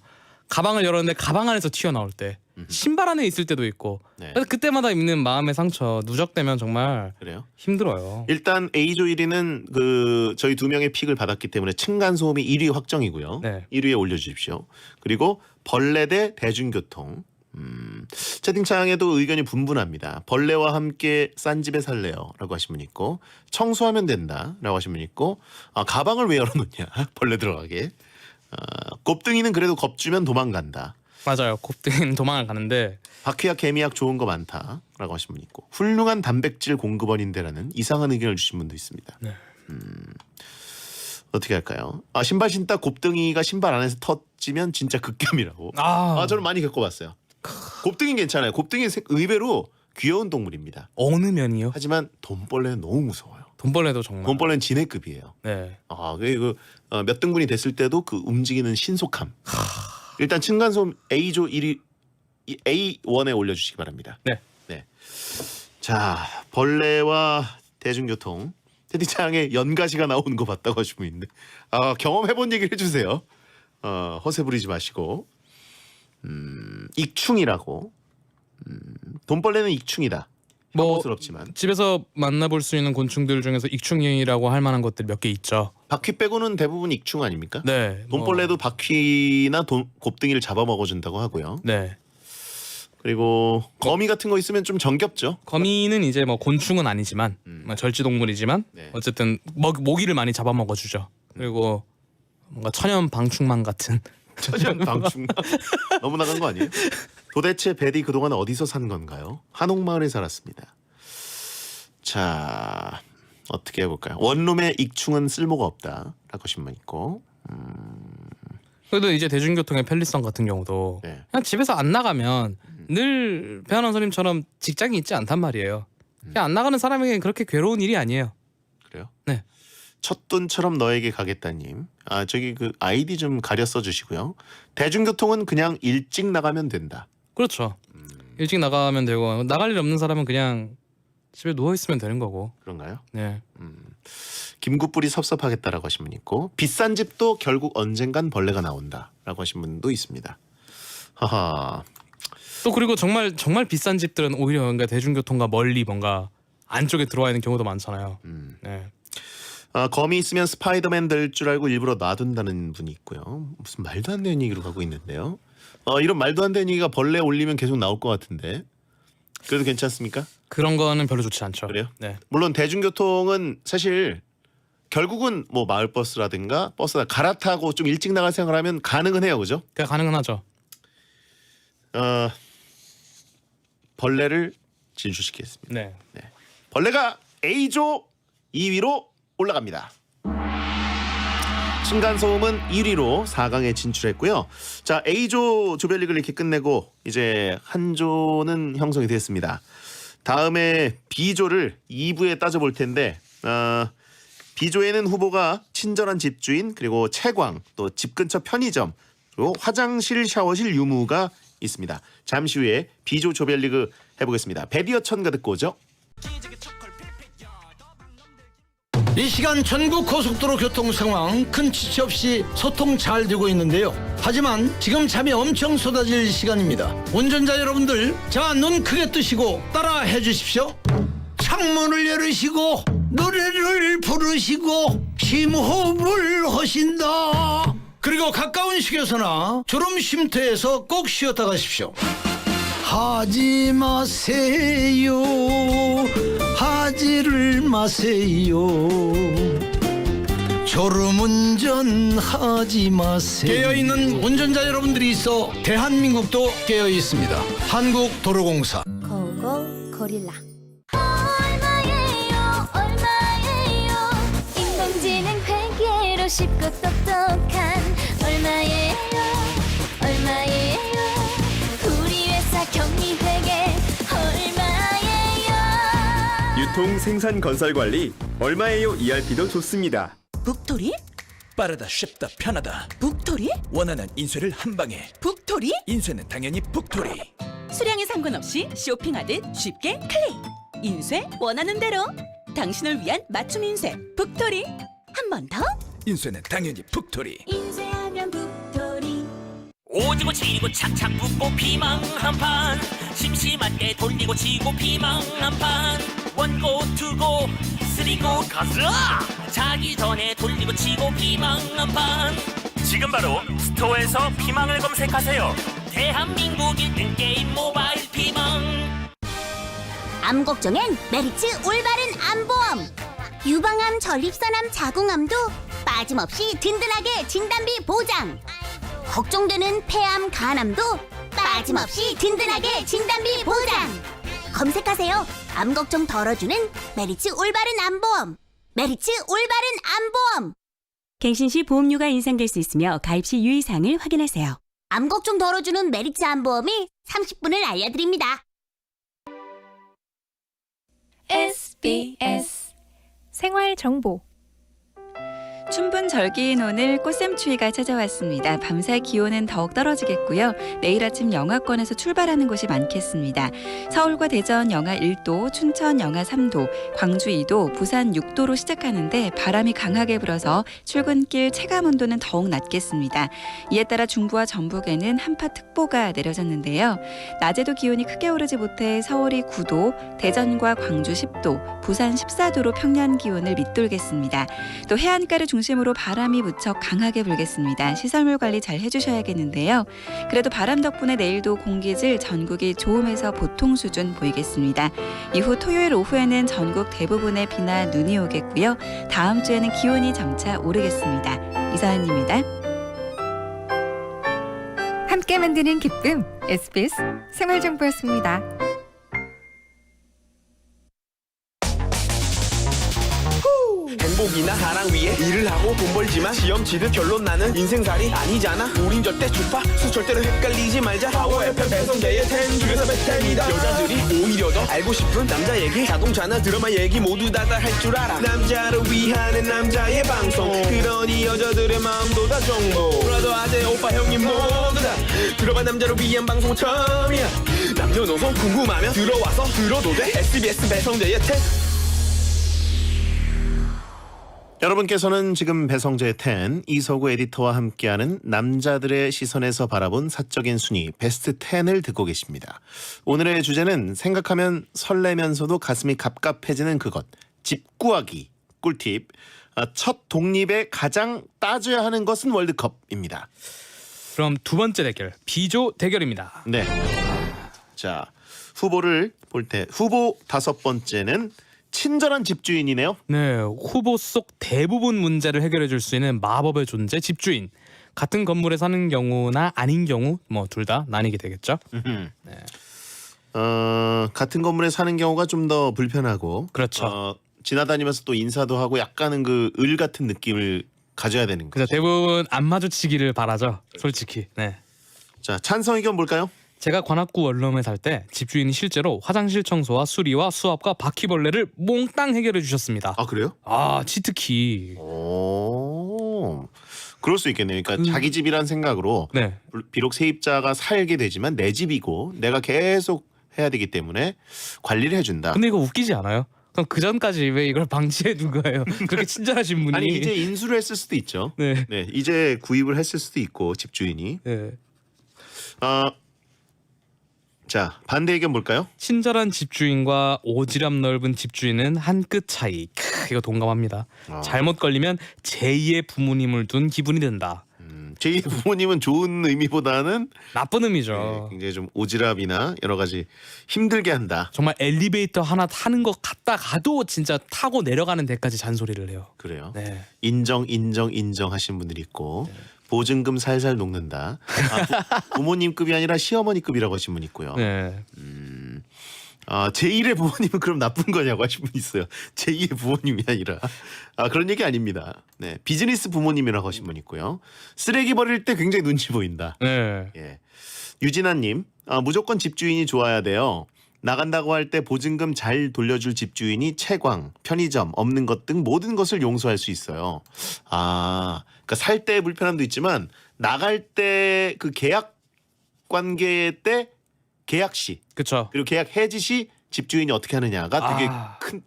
가방을 열었는데 가방 안에서 튀어나올 때, 신발 안에 있을 때도 있고, 네. 그래서 그때마다 있는 마음의 상처 누적되면 정말 그래요? 힘들어요. 일단 A조 1위는 그 저희 두 명의 픽을 받았기 때문에 층간소음이 1위 확정이고요. 네. 1위에 올려주십시오. 그리고 벌레 대 대중교통. 채팅창에도 의견이 분분합니다. 벌레와 함께 싼 집에 살래요 라고 하신 분 있고, 청소하면 된다 라고 하신 분 있고, 가방을 왜 열어놓냐 벌레 들어가게, 곱등이는 그래도 겁주면 도망간다, 맞아요. 곱등이는 도망을 가는데 바퀴약 개미약 좋은 거 많다 라고 하신 분 있고, 훌륭한 단백질 공급원인데라는 이상한 의견을 주신 분도 있습니다. 네. 어떻게 할까요? 신발 신다 곱등이가 신발 안에서 터지면 진짜 극혐이라고. 저는 많이 겪어봤어요. 곱등이 괜찮아요. 곱등이 의외로 귀여운 동물입니다. 어느 면이요? 하지만 돈벌레는 너무 무서워요. 돈벌레도 정말. 돈벌레는 진해급이에요. 네. 몇 등분이 됐을 때도 그 움직이는 신속함. 일단 층간소음 A조 1위 A1에 올려주시기 바랍니다. 네. 자, 벌레와 대중교통. 채팅창에 연가시가 나오는 거 봤다고 하시는 분 있는데, 경험해본 얘기를 해주세요. 허세 부리지 마시고. 익충이라고. 돈벌레는 익충이다. 혐오스럽지만. 집에서 만나볼 수 있는 곤충들 중에서 익충이라고 할 만한 것들 몇 개 있죠. 바퀴 빼고는 대부분 익충 아닙니까? 네. 돈벌레도 바퀴나 곱등이를 잡아먹어준다고 하고요. 네. 그리고 거미 같은 거 있으면 좀 정겹죠. 거미는 이제 뭐 곤충은 아니지만 절지동물이지만 네. 어쨌든 모기를 많이 잡아먹어주죠. 그리고 뭔가 천연 방충망 같은. 천연 방충 너무 나간 거 아니에요? 도대체 베디 그동안 어디서 산 건가요? 한옥마을에 살았습니다. 자, 어떻게 해볼까요? 원룸의 익충은 쓸모가 없다 라고 하신 분 있고, 그래도 이제 대중교통의 편리성 같은 경우도 네. 그냥 집에서 안 나가면 늘 배아나운 선생님처럼 직장이 있지 않단 말이에요. 그냥 안 나가는 사람에게는 그렇게 괴로운 일이 아니에요. 그래요? 네. 첫돈처럼 너에게 가겠다님. 저기 그 아이디 좀 가려 써주시고요. 대중교통은 그냥 일찍 나가면 된다. 그렇죠. 일찍 나가면 되고, 나갈 일 없는 사람은 그냥 집에 누워 있으면 되는 거고. 그런가요? 네. 김국불이 섭섭하겠다라고 하신 분 있고, 비싼 집도 결국 언젠간 벌레가 나온다라고 하신 분도 있습니다. 하하. 또 그리고 정말 비싼 집들은 오히려 뭔가 대중교통과 멀리 뭔가 안쪽에 들어와 있는 경우도 많잖아요. 네. 거미 있으면 스파이더맨 될 줄 알고 일부러 놔둔다는 분이 있고요. 무슨 말도 안 되는 얘기로 가고 있는데요. 이런 말도 안 되는 얘기가 벌레 올리면 계속 나올 것 같은데, 그래도 괜찮습니까? 그런 거는 별로 좋지 않죠. 그래요? 네. 물론 대중교통은 사실 결국은 뭐 마을버스라든가 버스나 갈아타고 좀 일찍 나갈 생각을 하면 가능은 해요, 그죠? 그냥 가능은 하죠. 벌레를 진출시키겠습니다. 네. 벌레가 A조 2위로 올라갑니다. 층간소음은 1위로 4강에 진출했고요. 자, A조 조별리그를 이렇게 끝내고 이제 한 조는 형성이 됐습니다. 다음에 B조를 2부에 따져볼 텐데, B조에는 후보가 친절한 집주인, 그리고 채광, 또 집 근처 편의점, 그리고 화장실, 샤워실 유무가 있습니다. 잠시 후에 B조 조별리그 해보겠습니다. 배디어 천가 듣고 오죠. 이 시간 전국 고속도로 교통 상황 큰 지체 없이 소통 잘 되고 있는데요. 하지만 지금 잠이 엄청 쏟아질 시간입니다. 운전자 여러분들, 자, 눈 크게 뜨시고 따라 해주십시오. 창문을 열으시고 노래를 부르시고 심호흡을 하신다. 그리고 가까운 휴게소나 졸음 쉼터에서 꼭 쉬었다 가십시오. 하지 마세요. 하지를 마세요. 졸음운전 하지 마세요. 깨어있는 운전자 여러분들이 있어 대한민국도 깨어있습니다. 한국도로공사. 고고 고릴라. 얼마예요 인공지능 회계로 쉽고 똑똑한 얼마예요 우리 회사 경리회계 얼마예요. 유통 생산 건설 관리 얼마예요 ERP도 좋습니다. 북토리? 빠르다 쉽다 편하다. 북토리? 원하는 인쇄를 한 방에. 북토리? 인쇄는 당연히 북토리. 수량에 상관없이 쇼핑하듯 쉽게 클릭. 인쇄 원하는 대로. 당신을 위한 맞춤 인쇄 북토리. 한 번 더. 인쇄는 당연히 북토리. 인쇄하면 북토리. 오지고 지고 착착 붙고 피망 한판. 심심할 때 돌리고 치고 피망 한판. 원고 투고 쓰리고 가자. 자기 전에 돌리고 치고 피망 한판. 지금 바로 스토어에서 피망을 검색하세요. 대한민국 1등 게임 모바일 암 걱정엔 메리츠 올바른 암보험. 유방암, 전립선암, 자궁암도 빠짐없이 든든하게 진단비 보장. 걱정되는 폐암, 간암도 빠짐없이 든든하게 진단비 보장. 검색하세요. 암 걱정 덜어주는 메리츠 올바른 암보험. 메리츠 올바른 암보험. 갱신 시 보험료가 인상될 수 있으며 가입 시 유의사항을 확인하세요. 암 걱정 덜어주는 메리츠 암보험이 30분을 알려드립니다. SBS 생활정보. 춘분 절기인 오늘 꽃샘추위가 찾아왔습니다. 밤사이 기온은 더욱 떨어지겠고요. 내일 아침 영하권에서 출발하는 곳이 많겠습니다. 서울과 대전 영하 1도, 춘천 영하 3도, 광주 2도, 부산 6도로 시작하는데 바람이 강하게 불어서 출근길 체감온도는 더욱 낮겠습니다. 이에 따라 중부와 전북에는 한파특보가 내려졌는데요. 낮에도 기온이 크게 오르지 못해 서울이 9도, 대전과 광주 10도, 부산 14도로 평년 기온을 밑돌겠습니다. 또 해안가를 중심으로 바람이 무척 강하게 불겠습니다. 시설물 관리 잘 해주셔야겠는데요. 그래도 바람 덕분에 내일도 공기질 전국이 좋음에서 보통 수준 보이겠습니다. 이후 토요일 오후에는 전국 대부분에 비나 눈이 오겠고요. 다음 주에는 기온이 점차 오르겠습니다. 이서연입니다. 함께 만드는 기쁨 SBS 생활정보였습니다. 행복이나 사랑 위해 일을 하고 돈 벌지만 시험 치듯 결론 나는 인생살이 아니잖아. 우린 절대 주파수 절대로 헷갈리지 말자. 파워 FM 배성재의 10 중에서 베스트입니다. 여자들이 오히려 더 알고 싶은 남자 얘기, 자동차나 드라마 얘기 모두 다 할 줄 알아. 남자를 위한 남자의 방송, 그러니 여자들의 마음도 다 정보. 브라더 아재 오빠 형님 모두 다 들어봐. 남자를 위한 방송 처음이야. 남녀노소 궁금하면 들어와서 들어도 돼. SBS 배성재의 10. 여러분께서는 지금 배성재의 10, 이서구 에디터와 함께하는 남자들의 시선에서 바라본 사적인 순위 베스트 10을 듣고 계십니다. 오늘의 주제는 생각하면 설레면서도 가슴이 갑갑해지는 그것, 집 구하기 꿀팁. 첫 독립에 가장 따져야 하는 것은 월드컵입니다. 그럼 두 번째 대결, B조 대결입니다. 네. 자, 후보를 볼 때 후보 5번째는 친절한 집주인이네요. 네, 후보 속 대부분 문제를 해결해 줄 수 있는 마법의 존재 집주인. 같은 건물에 사는 경우나 아닌 경우 뭐 둘 다 나뉘게 되겠죠. 네. 같은 건물에 사는 경우가 좀 더 불편하고 그렇죠. 지나다니면서 또 인사도 하고 약간은 그 을 같은 느낌을 가져야 되는 거죠. 그래서 대부분 안 마주치기를 바라죠. 솔직히. 네. 자, 찬성 의견 볼까요? 제가 관악구 원룸에 살 때 집주인이 실제로 화장실 청소와 수리와 수압과 바퀴벌레를 몽땅 해결해 주셨습니다. 아, 그래요? 아, 치트키. 오, 그럴 수 있겠네요. 그러니까 자기 집이란 생각으로 네. 비록 세입자가 살게 되지만 내 집이고 내가 계속 해야 되기 때문에 관리를 해준다. 근데 이거 웃기지 않아요? 그럼 그 전까지 왜 이걸 방치해 둔 거예요? 그렇게 친절하신 분이. 아니, 이제 인수를 했을 수도 있죠. 네. 네, 이제 구입을 했을 수도 있고 집주인이. 네. 자, 반대 의견 볼까요? 친절한 집주인과 오지랖 넓은 집주인은 한 끗 차이. 이거 동감합니다. 잘못 걸리면 제2의 부모님을 둔 기분이 든다. 제2의 부모님은 좋은 의미보다는 나쁜 의미죠. 네, 굉장히 좀 오지랖이나 여러 가지 힘들게 한다. 정말 엘리베이터 하나 타는 것 같다 가도 진짜 타고 내려가는 데까지 잔소리를 해요. 그래요. 네. 인정 하신 분들이 있고 네. 보증금 살살 녹는다. 부모님급이 아니라 시어머니급이라고 하신 분 있고요. 네. 제1의 부모님은 그럼 나쁜 거냐고 하신 분 있어요. 제2의 부모님이 아니라 그런 얘기 아닙니다. 네, 비즈니스 부모님이라고 하신 분 있고요. 쓰레기 버릴 때 굉장히 눈치 보인다. 네. 예. 유진아님, 무조건 집주인이 좋아야 돼요. 나간다고 할 때 보증금 잘 돌려줄 집주인이 채광, 편의점, 없는 것 등 모든 것을 용서할 수 있어요. 그러니까 살 때의 불편함도 있지만 나갈 때 그 계약 관계 때 계약 시, 그렇죠. 그리고 계약 해지 시 집주인이 어떻게 하느냐가 되게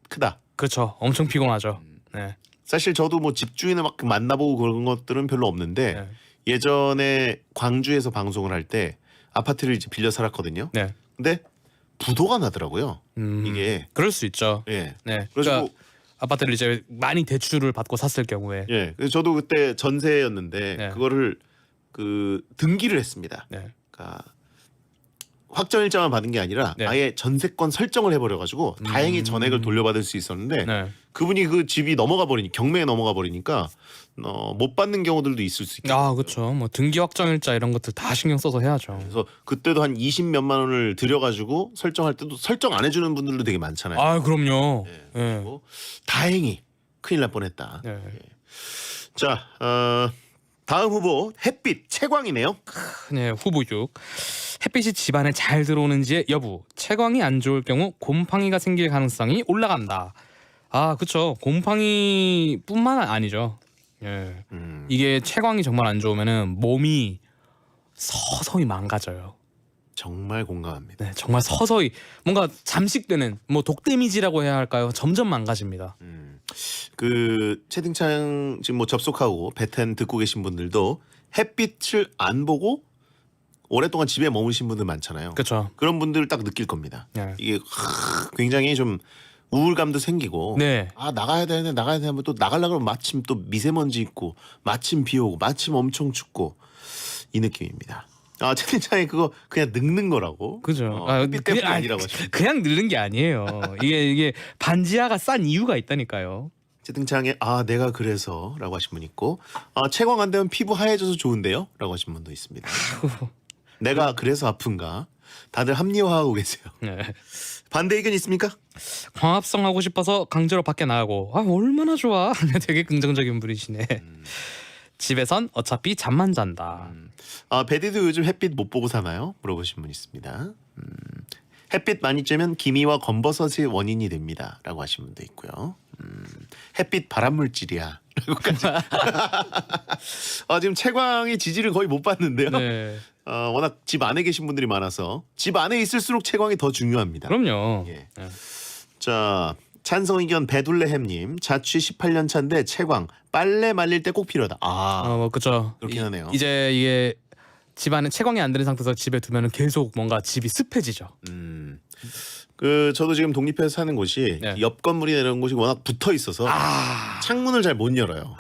크다. 그렇죠. 엄청 피곤하죠. 네. 사실 저도 뭐 집주인을 막 만나보고 그런 것들은 별로 없는데 네. 예전에 광주에서 방송을 할 때 아파트를 이제 빌려 살았거든요. 네. 근데 부도가 나더라고요. 이게 그럴 수 있죠. 예. 네. 그래서 그러니까 아파트를 이제 많이 대출을 받고 샀을 경우에. 예. 그래서 저도 그때 전세였는데 네. 그거를 그 등기를 했습니다. 네. 그러니까 확정일자만 받은 게 아니라 네. 아예 전세권 설정을 해버려가지고 다행히 전액을 돌려받을 수 있었는데 네. 그분이 그 집이 넘어가 버리니 경매에 넘어가 버리니까 못 받는 경우들도 있을 수 있겠죠. 아, 그렇죠. 뭐 등기 확정일자 이런 것들 다 신경 써서 해야죠. 그래서 그때도 한 20몇만 원을 들여가지고 설정할 때도 설정 안 해주는 분들도 되게 많잖아요. 아, 그럼요. 네. 예. 그리고 다행히 큰일 날 뻔했다. 네. 자, 다음 후보 햇빛 채광이네요. 네, 후보 6. 햇빛이 집안에 잘 들어오는지의 여부. 채광이 안 좋을 경우 곰팡이가 생길 가능성이 올라간다. 아, 그렇죠. 곰팡이뿐만 아니죠. 예. 이게 채광이 정말 안 좋으면은 몸이 서서히 망가져요. 정말 공감합니다. 네, 정말 서서히 뭔가 잠식되는 뭐 독 데미지라고 해야 할까요? 점점 망가집니다. 그 채팅창 지금 뭐 접속하고 배텐 듣고 계신 분들도 햇빛을 안 보고 오랫동안 집에 머무신 분들 많잖아요. 그렇죠. 그런 분들 딱 느낄 겁니다. 네. 이게 굉장히 좀 우울감도 생기고 네. 아 나가야 되는데 하면 또 나가려고 그러면 마침 또 미세먼지 있고 마침 비 오고 마침 엄청 춥고 이 느낌입니다. 아 채팅창에 그거 그냥 늙는 거라고. 그죠. 햇빛 때문이 아니라고 하시죠. 그냥 늙는 게 아니에요. 이게 반지하가 싼 이유가 있다니까요. 채팅창에 아 내가 그래서라고 하신 분 있고 채광 안 되면 피부 하얘져서 좋은데요? 라고 하신 분도 있습니다. 내가 그래서 아픈가? 다들 합리화하고 계세요. 네. 반대 의견 있습니까? 광합성 하고 싶어서 강제로 밖에 나가고 아 얼마나 좋아. 되게 긍정적인 분이시네. 집에선 어차피 잠만 잔다. 베디도 요즘 햇빛 못 보고 사나요? 물어보신 분 있습니다. 햇빛 많이 쬐면 기미와 검버섯의 원인이 됩니다. 라고 하신 분도 있고요. 햇빛 발암물질이야. 라고까지. 지금 채광이 지지를 거의 못 받는데요. 네. 워낙 집 안에 계신 분들이 많아서 집 안에 있을수록 채광이 더 중요합니다. 그럼요. 예. 네. 자 찬성 의견 배둘레햄님 자취 18년 차인데 채광 빨래 말릴 때 꼭 필요하다. 뭐 그렇죠. 그렇긴 하네요. 이제 이게 집안에 채광이 안 되는 상태에서 집에 두면은 계속 뭔가 집이 습해지죠. 저도 지금 독립해서 사는 곳이 네. 옆 건물이나 이런 곳이 워낙 붙어 있어서 창문을 잘 못 열어요.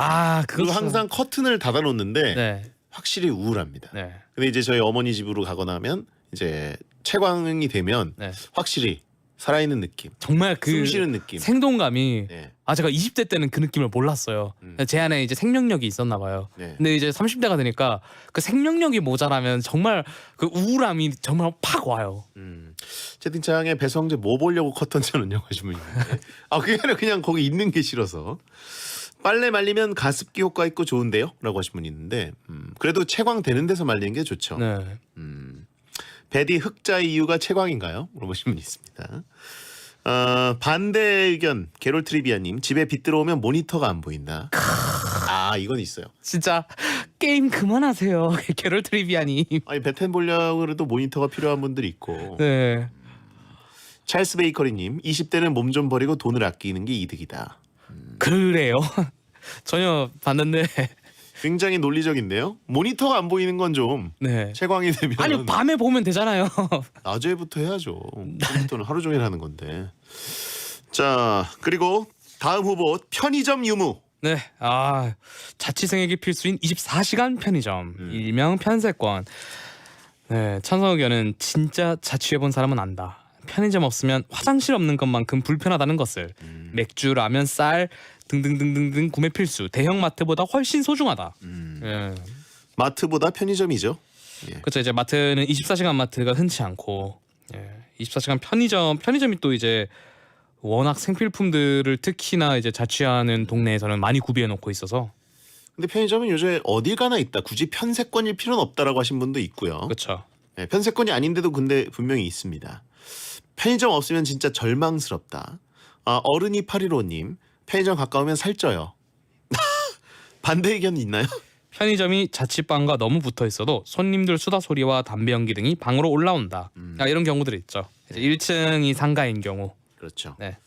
그리고 그렇죠. 항상 커튼을 닫아 놓는데 네. 확실히 우울합니다. 네. 근데 이제 저희 어머니 집으로 가거나 하면 이제 채광이 되면 네. 확실히 살아있는 느낌, 정말 그 숨 쉬는 느낌. 생동감이 네. 제가 20대 때는 그 느낌을 몰랐어요. 제 안에 이제 생명력이 있었나 봐요. 네. 근데 이제 30대가 되니까 그 생명력이 모자라면 정말 그 우울함이 정말 팍 와요. 채팅창에 배성재 뭐 보려고 커튼 쳐놓냐고 하신 분이 있는데 그게 아니라 그냥 거기 있는 게 싫어서 빨래 말리면 가습기 효과 있고 좋은데요? 라고 하신 분이 있는데 그래도 채광 되는 데서 말리는 게 좋죠. 네. 베디 흑자 이유가 채광인가요? 물어보신 분이 있습니다. 반대 의견 게롤 트리비아님 집에 빛 들어오면 모니터가 안 보인다. 이건 있어요. 진짜 게임 그만하세요. 게롤 트리비아님. 아니 배텐 보려고 그래도 모니터가 필요한 분들이 있고. 네. 찰스 베이커리님 20대는 몸 좀 버리고 돈을 아끼는 게 이득이다. 그래요? 전혀 봤는데 굉장히 논리적인데요. 모니터가 안 보이는 건 좀 네. 채광이 되면 아니 밤에 보면 되잖아요. 낮에부터 해야죠. 모니터는 하루 종일 하는 건데. 자 그리고 다음 후보 편의점 유무. 네, 자취생에게 필수인 24시간 편의점, 일명 편세권. 네, 찬성 의견은 진짜 자취해본 사람은 안다. 편의점 없으면 화장실 없는 것만큼 불편하다는 것을. 맥주, 라면, 쌀 등등등등등 구매 필수. 대형 마트보다 훨씬 소중하다. 예. 마트보다 편의점이죠. 예. 그렇죠. 이제 마트는 24시간 마트가 흔치 않고, 24시간 편의점이 또 이제 워낙 생필품들을 특히나 이제 자취하는 동네에서는 많이 구비해 놓고 있어서. 근데 편의점은 요새 어딜 가나 있다. 굳이 편세권일 필요는 없다라고 하신 분도 있고요. 그렇죠. 네, 편세권이 아닌데도 근데 분명히 있습니다. 편의점 없으면 진짜 절망스럽다. 어른이 815님 편의점 가까우면 살쪄요. 반대 의견 있나요? 편의점이 자취방과 너무 붙어 있어도 손님들 수다 소리와 담배 연기 등이 방으로 올라온다. 이런 경우들이 있죠. 이제 1층이 상가인 경우. 그렇죠. 네.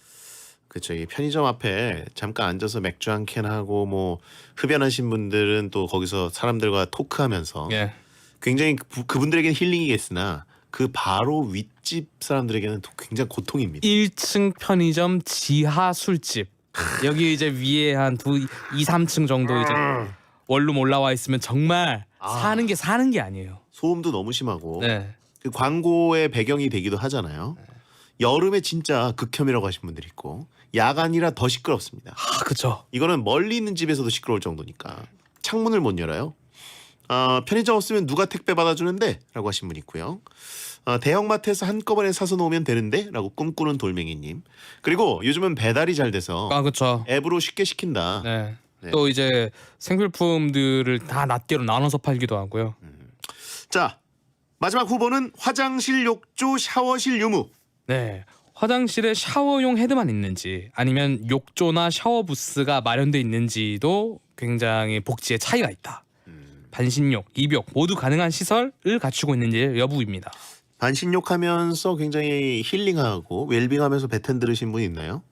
그렇죠. 이 편의점 앞에 잠깐 앉아서 맥주 한 캔 하고 뭐 흡연하신 분들은 또 거기서 사람들과 토크하면서 굉장히 그분들에게는 힐링이겠으나 그 바로 윗집 사람들에게는 굉장히 고통입니다. 1층 편의점 지하 술집. 여기 이제 위에 한 2, 3층 정도 이제 원룸 올라와 있으면 정말 사는 게 아니에요. 소음도 너무 심하고. 네. 그 광고의 배경이 되기도 하잖아요. 여름에 진짜 극혐이라고 하신 분들이 있고 야간이라 더 시끄럽습니다. 아, 그렇죠. 이거는 멀리 있는 집에서도 시끄러울 정도니까 창문을 못 열어요. 편의점 없으면 누가 택배 받아주는데? 라고 하신 분 있고요. 대형마트에서 한꺼번에 사서 놓으면 되는데? 라고 꿈꾸는 돌멩이님. 그리고 요즘은 배달이 잘 돼서 그렇죠. 앱으로 쉽게 시킨다. 네. 네. 또 이제 생필품들을 다 낱개로 나눠서 팔기도 하고요. 자, 마지막 후보는 화장실 욕조 샤워실 유무. 네. 화장실에 샤워용 헤드만 있는지 아니면 욕조나 샤워 부스가 마련돼 있는지도 굉장히 복지의 차이가 있다. 반신욕, 입욕 모두 가능한 시설을 갖추고 있는지 여부입니다. 반신욕하면서 굉장히 힐링하고 웰빙하면서 배텐 들으신 분 있나요?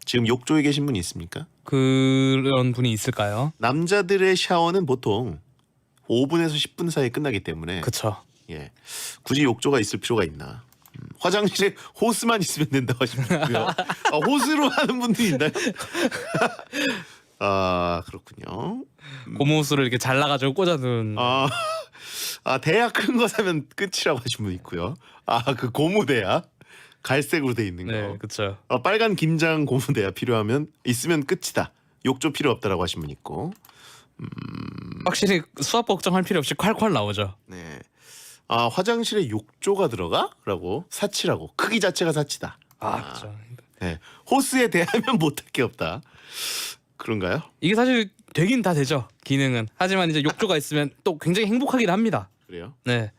지금 욕조에 계신 분 있습니까? 그런 분이 있을까요? 남자들의 샤워는 보통 5분에서 10분 사이에 끝나기 때문에 그렇죠. 예, 굳이 욕조가 있을 필요가 있나? 화장실에 호스만 있으면 된다고 하시고요. 호스로 하는 분들이 있나요? 아, 그렇군요. 고무호스를 이렇게 잘라가지고 꽂아둔. 대야 큰 거 사면 끝이라고 하신 분 있고요. 그 고무 대야 갈색으로 돼 있는 거. 네, 그렇죠. 빨간 김장 고무 대야 필요하면 있으면 끝이다. 욕조 필요 없다라고 하신 분 있고. 확실히 수압 걱정할 필요 없이 콸콸 나오죠. 네. 화장실에 욕조가 들어가? 라고 사치라고. 크기 자체가 사치다. 그렇죠. 네. 호스에 대하면 못할 게 없다. 그런가요? 이게 사실 되긴 다 되죠. 기능은. 하지만 이제 욕조가 있으면 또 굉장히 행복하긴 합니다. 그래요? 네.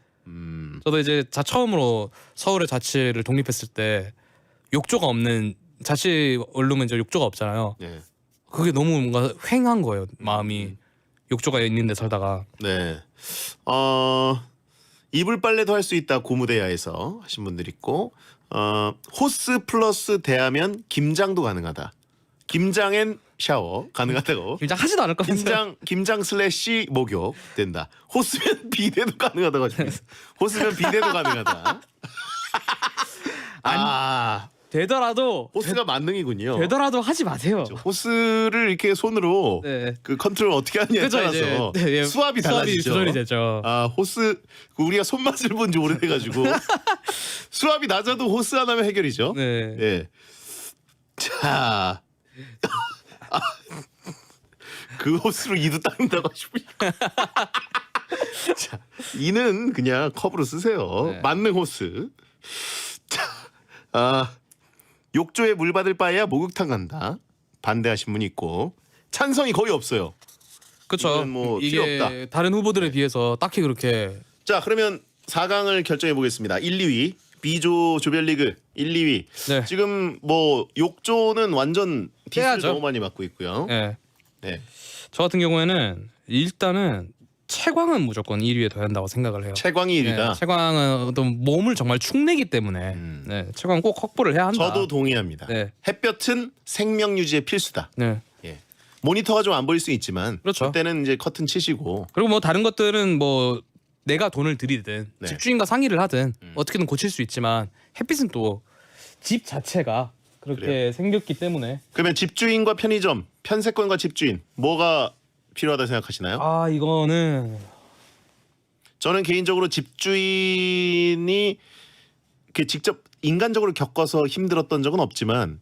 저도 이제 처음으로 서울의 자치를 독립했을 때 욕조가 없는 자치 원룸은 이제 욕조가 없잖아요. 네. 그게 너무 뭔가 휑한 거예요. 마음이. 욕조가 있는데 살다가. 네. 이불 빨래도 할 수 있다 고무대야에서 하신 분들 있고 호스 플러스 대하면 김장도 가능하다. 김장엔 샤워 가능하다고. 김장 하지도 않을 거면서요. 김장 슬래시 목욕 된다. 호스면 비데도 가능하다고 하셨어요. 호스면 비데도 가능하다. 되더라도 호스가 만능이군요. 되더라도 하지 마세요. 호스를 이렇게 손으로 그 컨트롤 어떻게 하느냐에 따라서 수압이 달라지죠. 조절이 되죠. 호스 우리가 손맛을 본 지 오래돼가지고 수압이 낮아도 호스 하나면 해결이죠. 네. 자, 그 호스로 이도 닦는다고 하시면 자, 이는 그냥 컵으로 쓰세요. 만능 호스. 자, 욕조에 물 받을 바에야 목욕탕 간다. 반대하신 분이 있고 찬성이 거의 없어요. 그렇죠. 필요 이게 없다. 다른 후보들에 비해서 딱히 그렇게. 자, 그러면 4강을 결정해 보겠습니다. 1, 2위 B조 조별리그 1, 2위. 네. 지금 욕조는 완전 디스를 너무 많이 받고 있고요. 네. 네. 저 같은 경우에는 일단은 채광은 무조건 1위에 둬야 한다고 생각을 해요. 채광이 1위다. 네, 채광은 어떤 몸을 정말 축내기 때문에 채광 꼭 확보를 해야 한다. 저도 동의합니다. 네. 햇볕은 생명 유지에 필수다. 네. 예. 모니터가 좀 안 보일 수 있지만 그렇죠. 그때는 이제 커튼 치시고 그리고 다른 것들은 내가 돈을 들이든 집주인과 상의를 하든 어떻게든 고칠 수 있지만 햇빛은 또 집 자체가 그렇게 생겼기 때문에. 그러면 집주인과 편의점, 편세권과 집주인 뭐가 필요하다 생각하시나요? 이거는 저는 개인적으로 집주인이 직접 인간적으로 겪어서 힘들었던 적은 없지만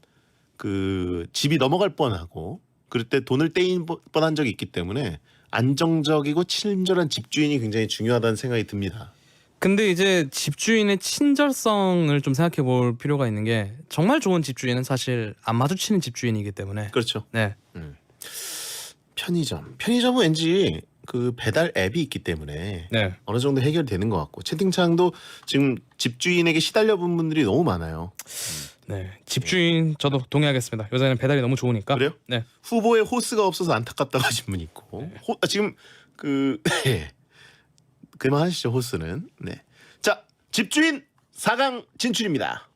집이 넘어갈 뻔하고 그럴 때 돈을 떼인 뻔한 적이 있기 때문에 안정적이고 친절한 집주인이 굉장히 중요하다는 생각이 듭니다. 근데 이제 집주인의 친절성을 좀 생각해 볼 필요가 있는 게 정말 좋은 집주인은 사실 안 마주치는 집주인이기 때문에. 그렇죠. 네. 편의점은 왠지 배달 앱이 있기 때문에 어느 정도 해결되는 것 같고 채팅창도 지금 집주인에게 시달려 본 분들이 너무 많아요. 네, 집주인 저도 동의하겠습니다. 요새는 배달이 너무 좋으니까. 그래요? 네. 후보에 호스가 없어서 안타깝다고 하신 분이 있고 지금 그만하시죠 호스는. 네. 자, 집주인 4강 진출입니다.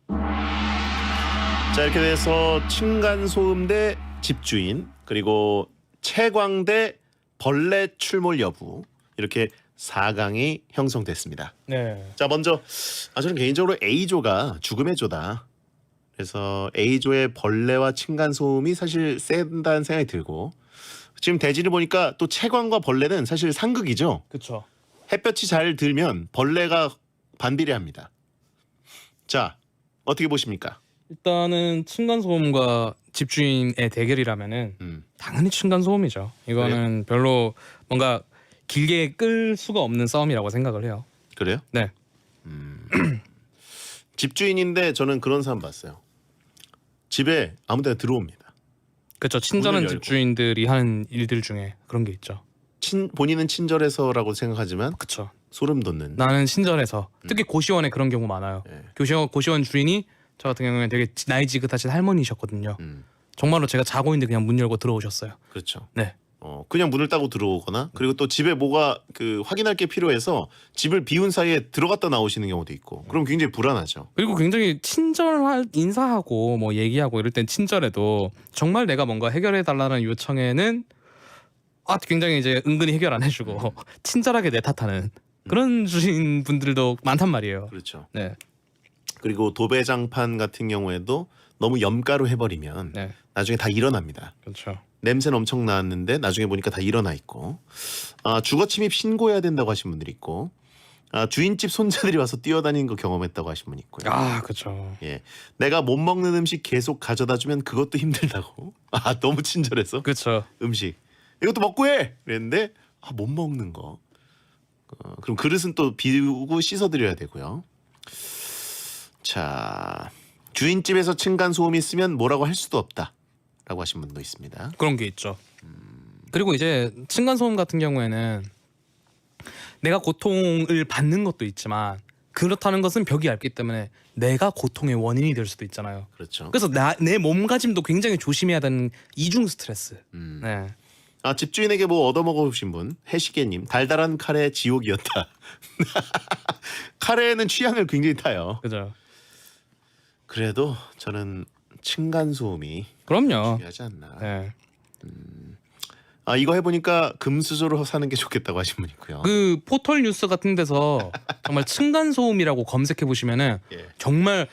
자, 이렇게 돼서 층간소음 대 집주인 그리고 채광 대 벌레 출몰 여부 이렇게 4강이 형성됐습니다. 네. 자, 먼저 저는 개인적으로 A조가 죽음의 조다. 그래서 A조의 벌레와 층간소음이 사실 센다는 생각이 들고 지금 대지를 보니까 또 채광과 벌레는 사실 상극이죠. 그렇죠. 햇볕이 잘 들면 벌레가 반비례합니다. 자, 어떻게 보십니까? 일단은 층간소음과 집주인의 대결이라면은 당연히 층간소음이죠. 이거는 별로 뭔가 길게 끌 수가 없는 싸움이라고 생각을 해요. 그래요? 네. 집주인인데 저는 그런 사람 봤어요. 집에 아무데나 들어옵니다. 그렇죠. 친절한 문을 열고. 집주인들이 하는 일들 중에 그런 게 있죠. 본인은 친절해서라고 생각하지만 그렇죠. 소름 돋는. 나는 친절해서 특히 고시원에 그런 경우 많아요. 네. 고시원 주인이 저 같은 경우에는 되게 나이 지긋하신 할머니셨거든요. 정말로 제가 자고 있는데 그냥 문 열고 들어오셨어요. 그렇죠. 네. 그냥 문을 따고 들어오거나 그리고 또 집에 뭐가 그 확인할 게 필요해서 집을 비운 사이에 들어갔다 나오시는 경우도 있고 그럼 굉장히 불안하죠. 그리고 굉장히 친절한 인사하고 뭐 얘기하고 이럴 땐 친절해도 정말 내가 뭔가 해결해 달라는 요청에는 굉장히 이제 은근히 해결 안 해주고 친절하게 내 탓하는 그런 주신 분들도 많단 말이에요. 그렇죠. 네. 그리고 도배장판 같은 경우에도 너무 염가로 해버리면 네. 나중에 다 일어납니다. 그렇죠. 냄새는 엄청 나왔는데 나중에 보니까 다 일어나 있고 주거 침입 신고해야 된다고 하신 분들이 있고 주인집 손자들이 와서 뛰어다니는 거 경험했다고 하신 분이 있고요. 그렇죠. 예, 내가 못 먹는 음식 계속 가져다 주면 그것도 힘들다고. 너무 친절해서. 그렇죠. 음식 이것도 먹고 해. 그랬는데 못 먹는 거. 그럼 그릇은 또 비우고 씻어드려야 되고요. 자, 주인집에서 층간 소음이 있으면 뭐라고 할 수도 없다라고 하신 분도 있습니다. 그런 게 있죠. 그리고 이제 층간소음 같은 경우에는 내가 고통을 받는 것도 있지만 그렇다는 것은 벽이 얇기 때문에 내가 고통의 원인이 될 수도 있잖아요. 그렇죠. 그래서 내 몸가짐도 굉장히 조심해야 되는 이중 스트레스. 네. 집주인에게 뭐 얻어먹으신 분 해시계님 달달한 카레 지옥이었다. 카레는 취향을 굉장히 타요. 그죠. 그래도 저는 층간 소음이 그럼요. 중요하지 않나. 네. 이거 해보니까 금수저로 사는 게 좋겠다고 하신 분 있고요. 그 포털 뉴스 같은 데서 정말 층간 소음이라고 검색해 보시면은 예. 정말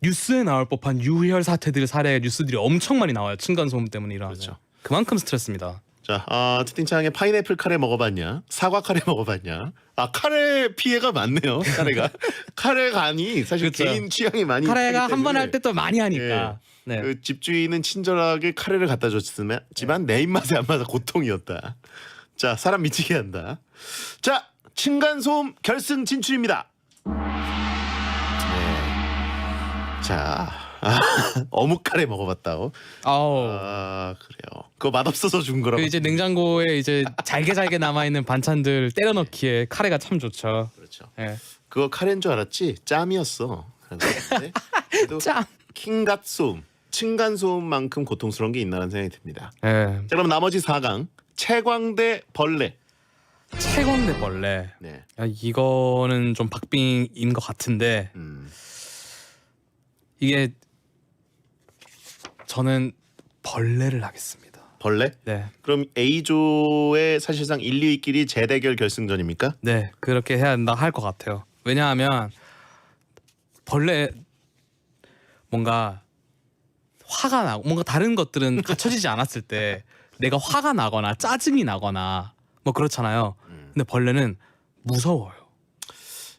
뉴스에 나올 법한 유혈 사태들 사례 뉴스들이 엄청 많이 나와요. 층간 소음 때문에 일어나는. 그렇죠. 그만큼 스트레스입니다. 자, 채팅창에 파인애플 카레 먹어봤냐? 사과 카레 먹어봤냐? 카레 피해가 많네요. 카레가 카레가 아니 사실 그쵸. 개인 취향이 많이. 카레가 한 번 때문에. 할 때 또 많이 하니까. 네. 그 집주인은 친절하게 카레를 갖다 줬지만 내 입맛에 안 맞아 고통이었다. 자, 사람 미치게 한다. 자, 층간 소음 결승 진출입니다. 네. 자, 어묵 카레 먹어봤다고. 그래요. 그거 맛없어서 준 거라고. 그 이제 냉장고에 이제 잘게 남아 있는 반찬들 때려 넣기에 카레가 참 좋죠. 그렇죠. 네. 그거 카레인 줄 알았지? 짬이었어. 그래도 짬. 킹갓 소음, 층간 소음만큼 고통스러운 게 있나라는 생각이 듭니다. 네. 자, 그럼 나머지 4강 채광대 벌레. 채광대 벌레. 네. 이거는 좀 박빙인 것 같은데 이게 저는 벌레를 하겠습니다. 벌레? 네. 그럼 A조의 사실상 1, 2위끼리 재대결 결승전입니까? 네, 그렇게 해야 한다 할 것 같아요. 왜냐하면 벌레 뭔가 화가 나고 뭔가 다른 것들은 갖춰지지 않았을 때 내가 화가 나거나 짜증이 나거나 뭐 그렇잖아요. 근데 벌레는 무서워요.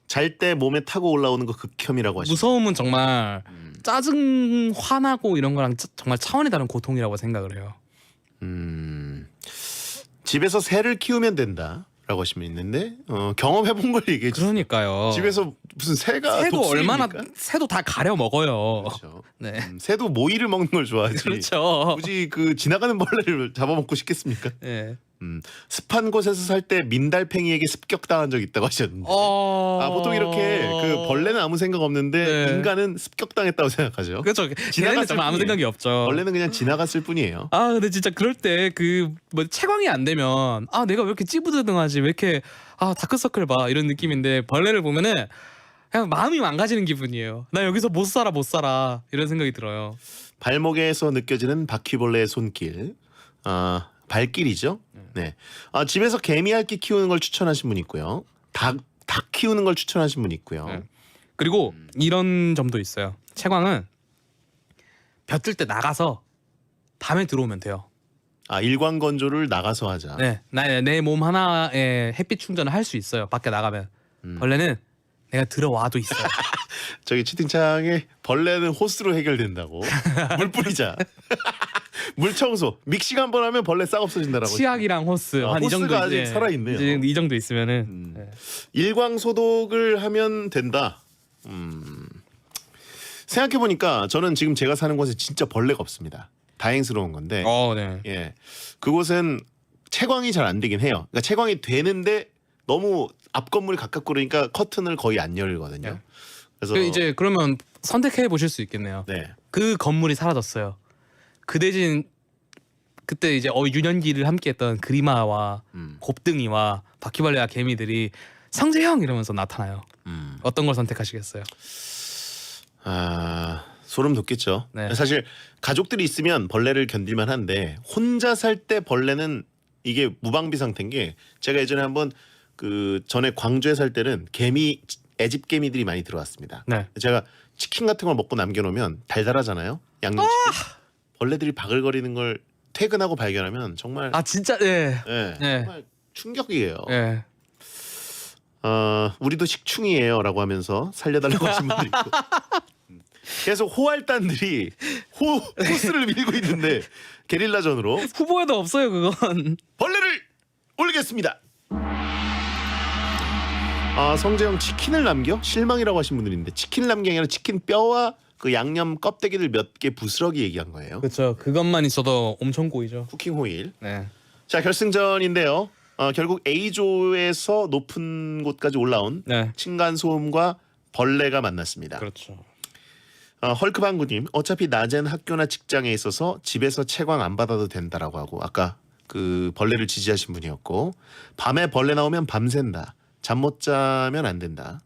잘 때 몸에 타고 올라오는 거 극혐이라고 하시죠. 무서움은 정말 짜증, 화나고 이런 거랑 정말 차원이 다른 고통이라고 생각을 해요. 집에서 새를 키우면 된다라고 하시면 있는데 경험해본 걸 얘기해 주세요. 그러니까요. 집에서 무슨 새가 새도 독수리입니까? 얼마나 새도 다 가려 먹어요. 그렇죠. 네. 새도 모이를 먹는 걸 좋아하지. 그렇죠. 굳이 그 지나가는 벌레를 잡아먹고 싶겠습니까? 네. 습한 곳에서 살 때 민달팽이에게 습격당한 적 있다고 하셨는데 보통 이렇게 그 벌레는 아무 생각 없는데 네. 인간은 습격당했다고 생각하죠. 그렇죠. 걔네는 정말 아무 생각이 없죠. 벌레는 그냥 지나갔을 뿐이에요. 근데 진짜 그럴 때 그 뭐 채광이 안 되면 내가 왜 이렇게 찌부드등하지, 왜 이렇게 다크서클 봐 이런 느낌인데 벌레를 보면은 그냥 마음이 망가지는 기분이에요. 나 여기서 못 살아 이런 생각이 들어요. 발목에서 느껴지는 바퀴벌레의 손길, 발길이죠. 네. 집에서 개미핥기 키우는 걸 추천하신 분 있고요. 닭 키우는 걸 추천하신 분 있고요. 네. 그리고 이런 점도 있어요. 채광은 볕들 때 나가서 밤에 들어오면 돼요. 일광 건조를 나가서 하자. 네, 내 몸 하나에 햇빛 충전을 할 수 있어요. 밖에 나가면. 벌레는 내가 들어와도 있어요. 저기 채팅창에 벌레는 호스로 해결된다고. 물 뿌리자. 물 청소. 믹싱 한번 하면 벌레 싹 없어진다라고. 치약이랑 호스 한 이 정도 호스가 아직 살아있네요. 이제 이 정도 있으면은 네. 일광 소독을 하면 된다. 생각해 보니까 저는 지금 제가 사는 곳에 진짜 벌레가 없습니다. 다행스러운 건데. 네. 예, 그곳은 채광이 잘 안 되긴 해요. 그러니까 채광이 되는데 너무 앞 건물이 가깝고 그러니까 커튼을 거의 안 열거든요. 네. 그래서 이제 그러면 선택해 보실 수 있겠네요. 네. 그 건물이 사라졌어요. 그 대신 그때 이제 유년기를 함께했던 그리마와 곱등이와 바퀴벌레와 개미들이 성재형 이러면서 나타나요. 어떤 걸 선택하시겠어요? 아, 소름 돋겠죠. 네. 사실 가족들이 있으면 벌레를 견딜만 한데 혼자 살 때 벌레는 이게 무방비 상태인 게 제가 예전에 한번 그 전에 광주에 살 때는 개미 애집 개미들이 많이 들어왔습니다. 네. 제가 치킨 같은 걸 먹고 남겨놓으면 달달하잖아요. 양념치킨. 벌레들이 바글거리는 걸 퇴근하고 발견하면 정말 진짜 네. 정말 충격이에요. 네. 우리도 식충이에요라고 하면서 살려달라고 하신 분도 있고 계속 호알단들이 호스를 밀고 있는데 게릴라전으로 후보에도 없어요 그건. 벌레를 올리겠습니다. 성재형 치킨을 남겨? 실망이라고 하신 분들이 있는데 치킨을 남긴 게 아니라 치킨 뼈와 그 양념 껍데기를 몇 개 부스러기 얘기한 거예요. 그렇죠. 그것만 있어도 엄청 고이죠. 쿠킹 호일. 네. 자, 결승전인데요. 결국 A조에서 높은 곳까지 올라온 층간소음과 벌레가 만났습니다. 그렇죠. 헐크방구님, 어차피 낮엔 학교나 직장에 있어서 집에서 채광 안 받아도 된다라고 하고 아까 그 벌레를 지지하신 분이었고 밤에 벌레 나오면 밤샌다. 잠 못 자면 안 된다.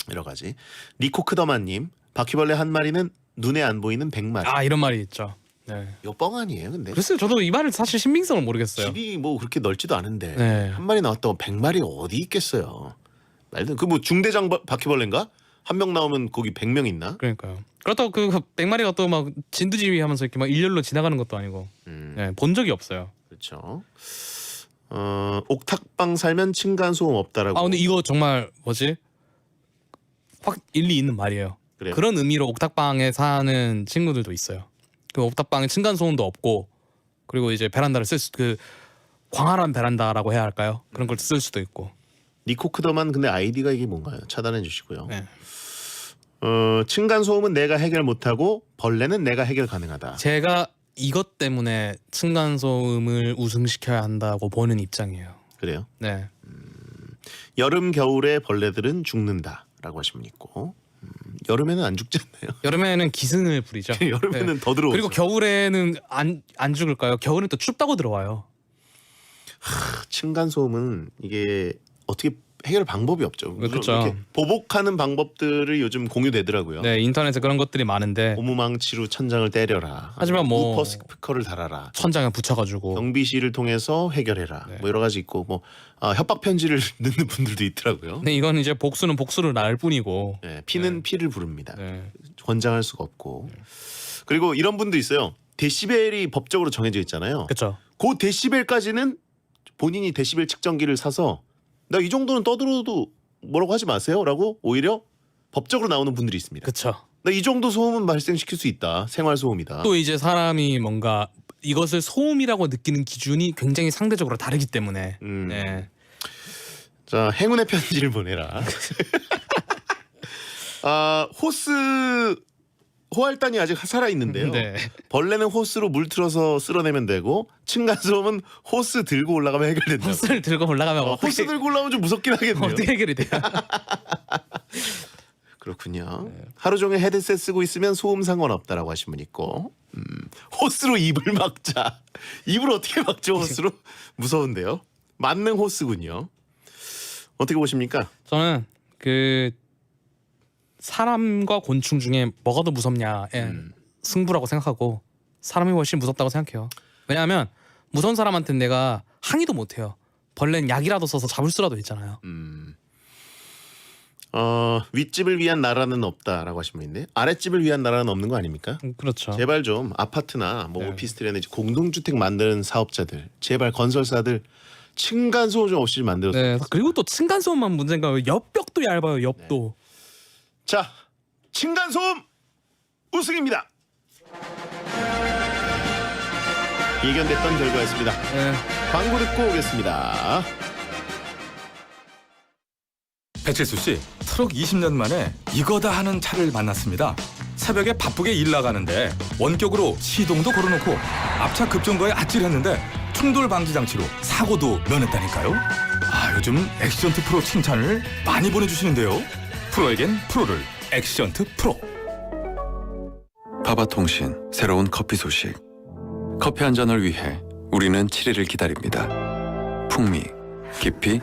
여러 가지. 니코크더만님, 바퀴벌레 한 마리는 눈에 안 보이는 100마리. 이런 말이 있죠. 네. 이거 뻥 아니에요, 근데? 글쎄요, 저도 이 말을 사실 신빙성을 모르겠어요. 집이 뭐 그렇게 넓지도 않은데 네. 한 마리 나왔다고 100마리가 어디 있겠어요? 말든 그 뭐 중대장 바퀴벌레인가? 한 명 나오면 거기 100명 있나? 그러니까요. 그렇다고 그 100마리가 또 막 진두지휘 하면서 이렇게 막 일렬로 지나가는 것도 아니고 네, 본 적이 없어요. 그렇죠. 옥탑방 살면 층간소음 없다라고. 근데 이거 정말 뭐지? 확 일리 있는 말이에요. 그래요? 그런 의미로 옥탑방에 사는 친구들도 있어요. 그 옥탑방에 층간 소음도 없고 그리고 이제 베란다를 그 광활한 베란다라고 해야 할까요? 그런 걸 쓸 수도 있고. 니코크더만 근데 아이디가 이게 뭔가요? 차단해 주시고요. 네. 층간 소음은 내가 해결 못하고 벌레는 내가 해결 가능하다. 제가 이것 때문에 층간 소음을 우승시켜야 한다고 보는 입장이에요. 그래요? 네. 여름 겨울에 벌레들은 죽는다라고 하시면 있고 여름에는 안 죽지 않나요? 여름에는 기승을 부리죠. 여름에는 더 들어오죠. 그리고 겨울에는 안 죽을까요? 겨울은 또 춥다고 들어와요. 층간 소음은 이게 어떻게 해결 방법이 없죠. 그렇죠. 이렇게 보복하는 방법들이 요즘 공유되더라고요. 네, 인터넷에 그런 것들이 많은데 고무망치로 천장을 때려라. 하지만 뭐 우퍼 스피커를 달아라. 천장에 붙여가지고 경비실을 통해서 해결해라. 뭐 여러 가지 있고 뭐 협박 편지를 넣는 분들도 있더라고요. 근데 이건 이제 복수는 복수를 낳을 뿐이고 피는 피를 부릅니다. 권장할 수가 없고. 그리고 이런 분도 있어요. 데시벨이 법적으로 정해져 있잖아요. 그렇죠. 그 데시벨까지는 본인이 데시벨 측정기를 사서 나 이 정도는 떠들어도 뭐라고 하지 마세요라고 오히려 법적으로 나오는 분들이 있습니다. 그렇죠. 나 이 정도 소음은 발생시킬 수 있다. 생활 소음이다. 또 이제 사람이 뭔가 이것을 소음이라고 느끼는 기준이 굉장히 상대적으로 다르기 때문에. 네. 자, 행운의 편지를 보내라. 호알단이 아직 살아 있는데요. 벌레는 호스로 물 틀어서 쓸어내면 되고 층간소음은 호스 들고 올라가면 해결된다. 호스를 들고 올라가면 호스 들고 올라오면 좀 무섭긴 하겠네요. 어떻게 해결이 돼요? 그렇군요. 하루 종일 헤드셋 쓰고 있으면 소음 상관없다라고 하신 분 있고 호스로 입을 막자. 입을 어떻게 막죠 호스로? 무서운데요. 만능 호스군요. 어떻게 보십니까? 저는 그 사람과 곤충 중에 뭐가 더 무섭냐의 승부라고 생각하고 사람이 훨씬 무섭다고 생각해요. 왜냐하면 무서운 사람한테는 내가 항의도 못해요. 벌레는 약이라도 써서 잡을 수라도 있잖아요. 윗집을 위한 나라는 없다라고 하신 분인데 아랫집을 위한 나라는 없는 거 아닙니까? 그렇죠. 제발 좀 아파트나 뭐 오피스텔이나 공동주택 만드는 사업자들, 제발 건설사들 층간소음 좀 없이 만들었어요. 네. 그리고 또 층간소음만 문제인가 옆벽도 얇아요. 옆도. 자, 층간소음 우승입니다. 예견됐던 결과였습니다. 네. 광고 듣고 오겠습니다. 배칠수 씨, 트럭 20년 만에 이거다 하는 차를 만났습니다. 새벽에 바쁘게 일 나가는데 원격으로 시동도 걸어놓고 앞차 급정거에 아찔했는데 충돌 방지 장치로 사고도 면했다니까요. 요즘 액션트 프로 칭찬을 많이 보내주시는데요. 프로에겐 프로를 액션트 프로. 바바통신 새로운 커피 소식. 커피 한 잔을 위해 우리는 7일을 기다립니다. 풍미, 깊이,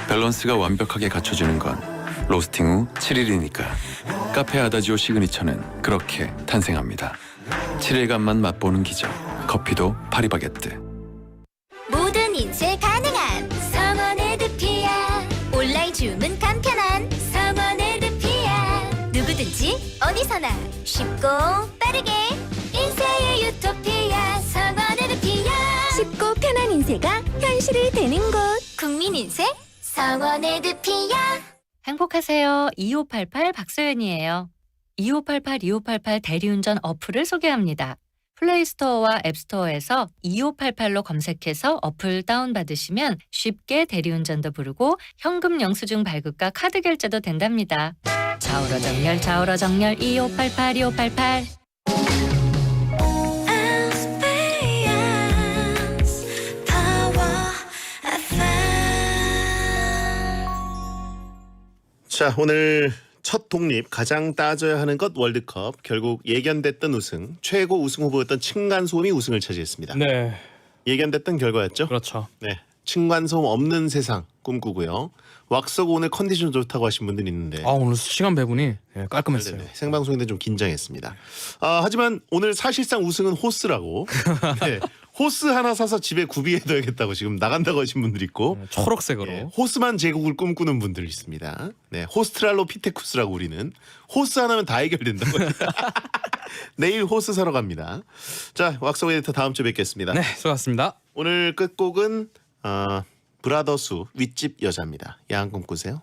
밸런스가 완벽하게 갖춰지는 건 로스팅 후 7일이니까. 카페 아다지오 시그니처는 그렇게 탄생합니다. 7일간만 맛보는 기적. 커피도 파리바게뜨. 모든 인쇄 가능한 성원 에드피아. 온라인 주문 간편한 성원 에드피아. 누구든지 어디서나 쉽고 빠르게 인쇄의 유토피아. 성원 에드피아. 쉽고 편한 인쇄가 현실이 되는 곳. 국민 인쇄 성원 에드피아. 행복하세요. 2588 박소연이에요. 2588 대리운전 어플을 소개합니다. 플레이스토어와 앱스토어에서 2588로 검색해서 어플 다운받으시면 쉽게 대리운전도 부르고 현금 영수증 발급과 카드 결제도 된답니다. 좌우로 정렬 2588. 자, 오늘 첫 독립 가장 따져야 하는 것 월드컵 결국 예견됐던 우승 최고 우승 후보였던 층간소음이 우승을 차지했습니다. 네. 예견됐던 결과였죠. 그렇죠. 네, 층간소음 없는 세상 꿈꾸고요. 왁서고 오늘 컨디션 좋다고 하신 분들이 있는데 오늘 시간 배분이 깔끔했어요. 네네, 생방송인데 좀 긴장했습니다. 하지만 오늘 사실상 우승은 호스라고. 네, 호스 하나 사서 집에 구비해둬야겠다고 지금 나간다고 하신 분들 있고 초록색으로 호스만 제국을 꿈꾸는 분들 있습니다. 네, 호스트랄로피테쿠스라고 우리는 호스 하나면 다 해결된다고. 내일 호스 사러 갑니다. 자, 왁서고 에디터 다음 주에 뵙겠습니다. 네, 수고하셨습니다. 오늘 끝곡은 브라더스 윗집 여자입니다. 야한 꿈 꾸세요.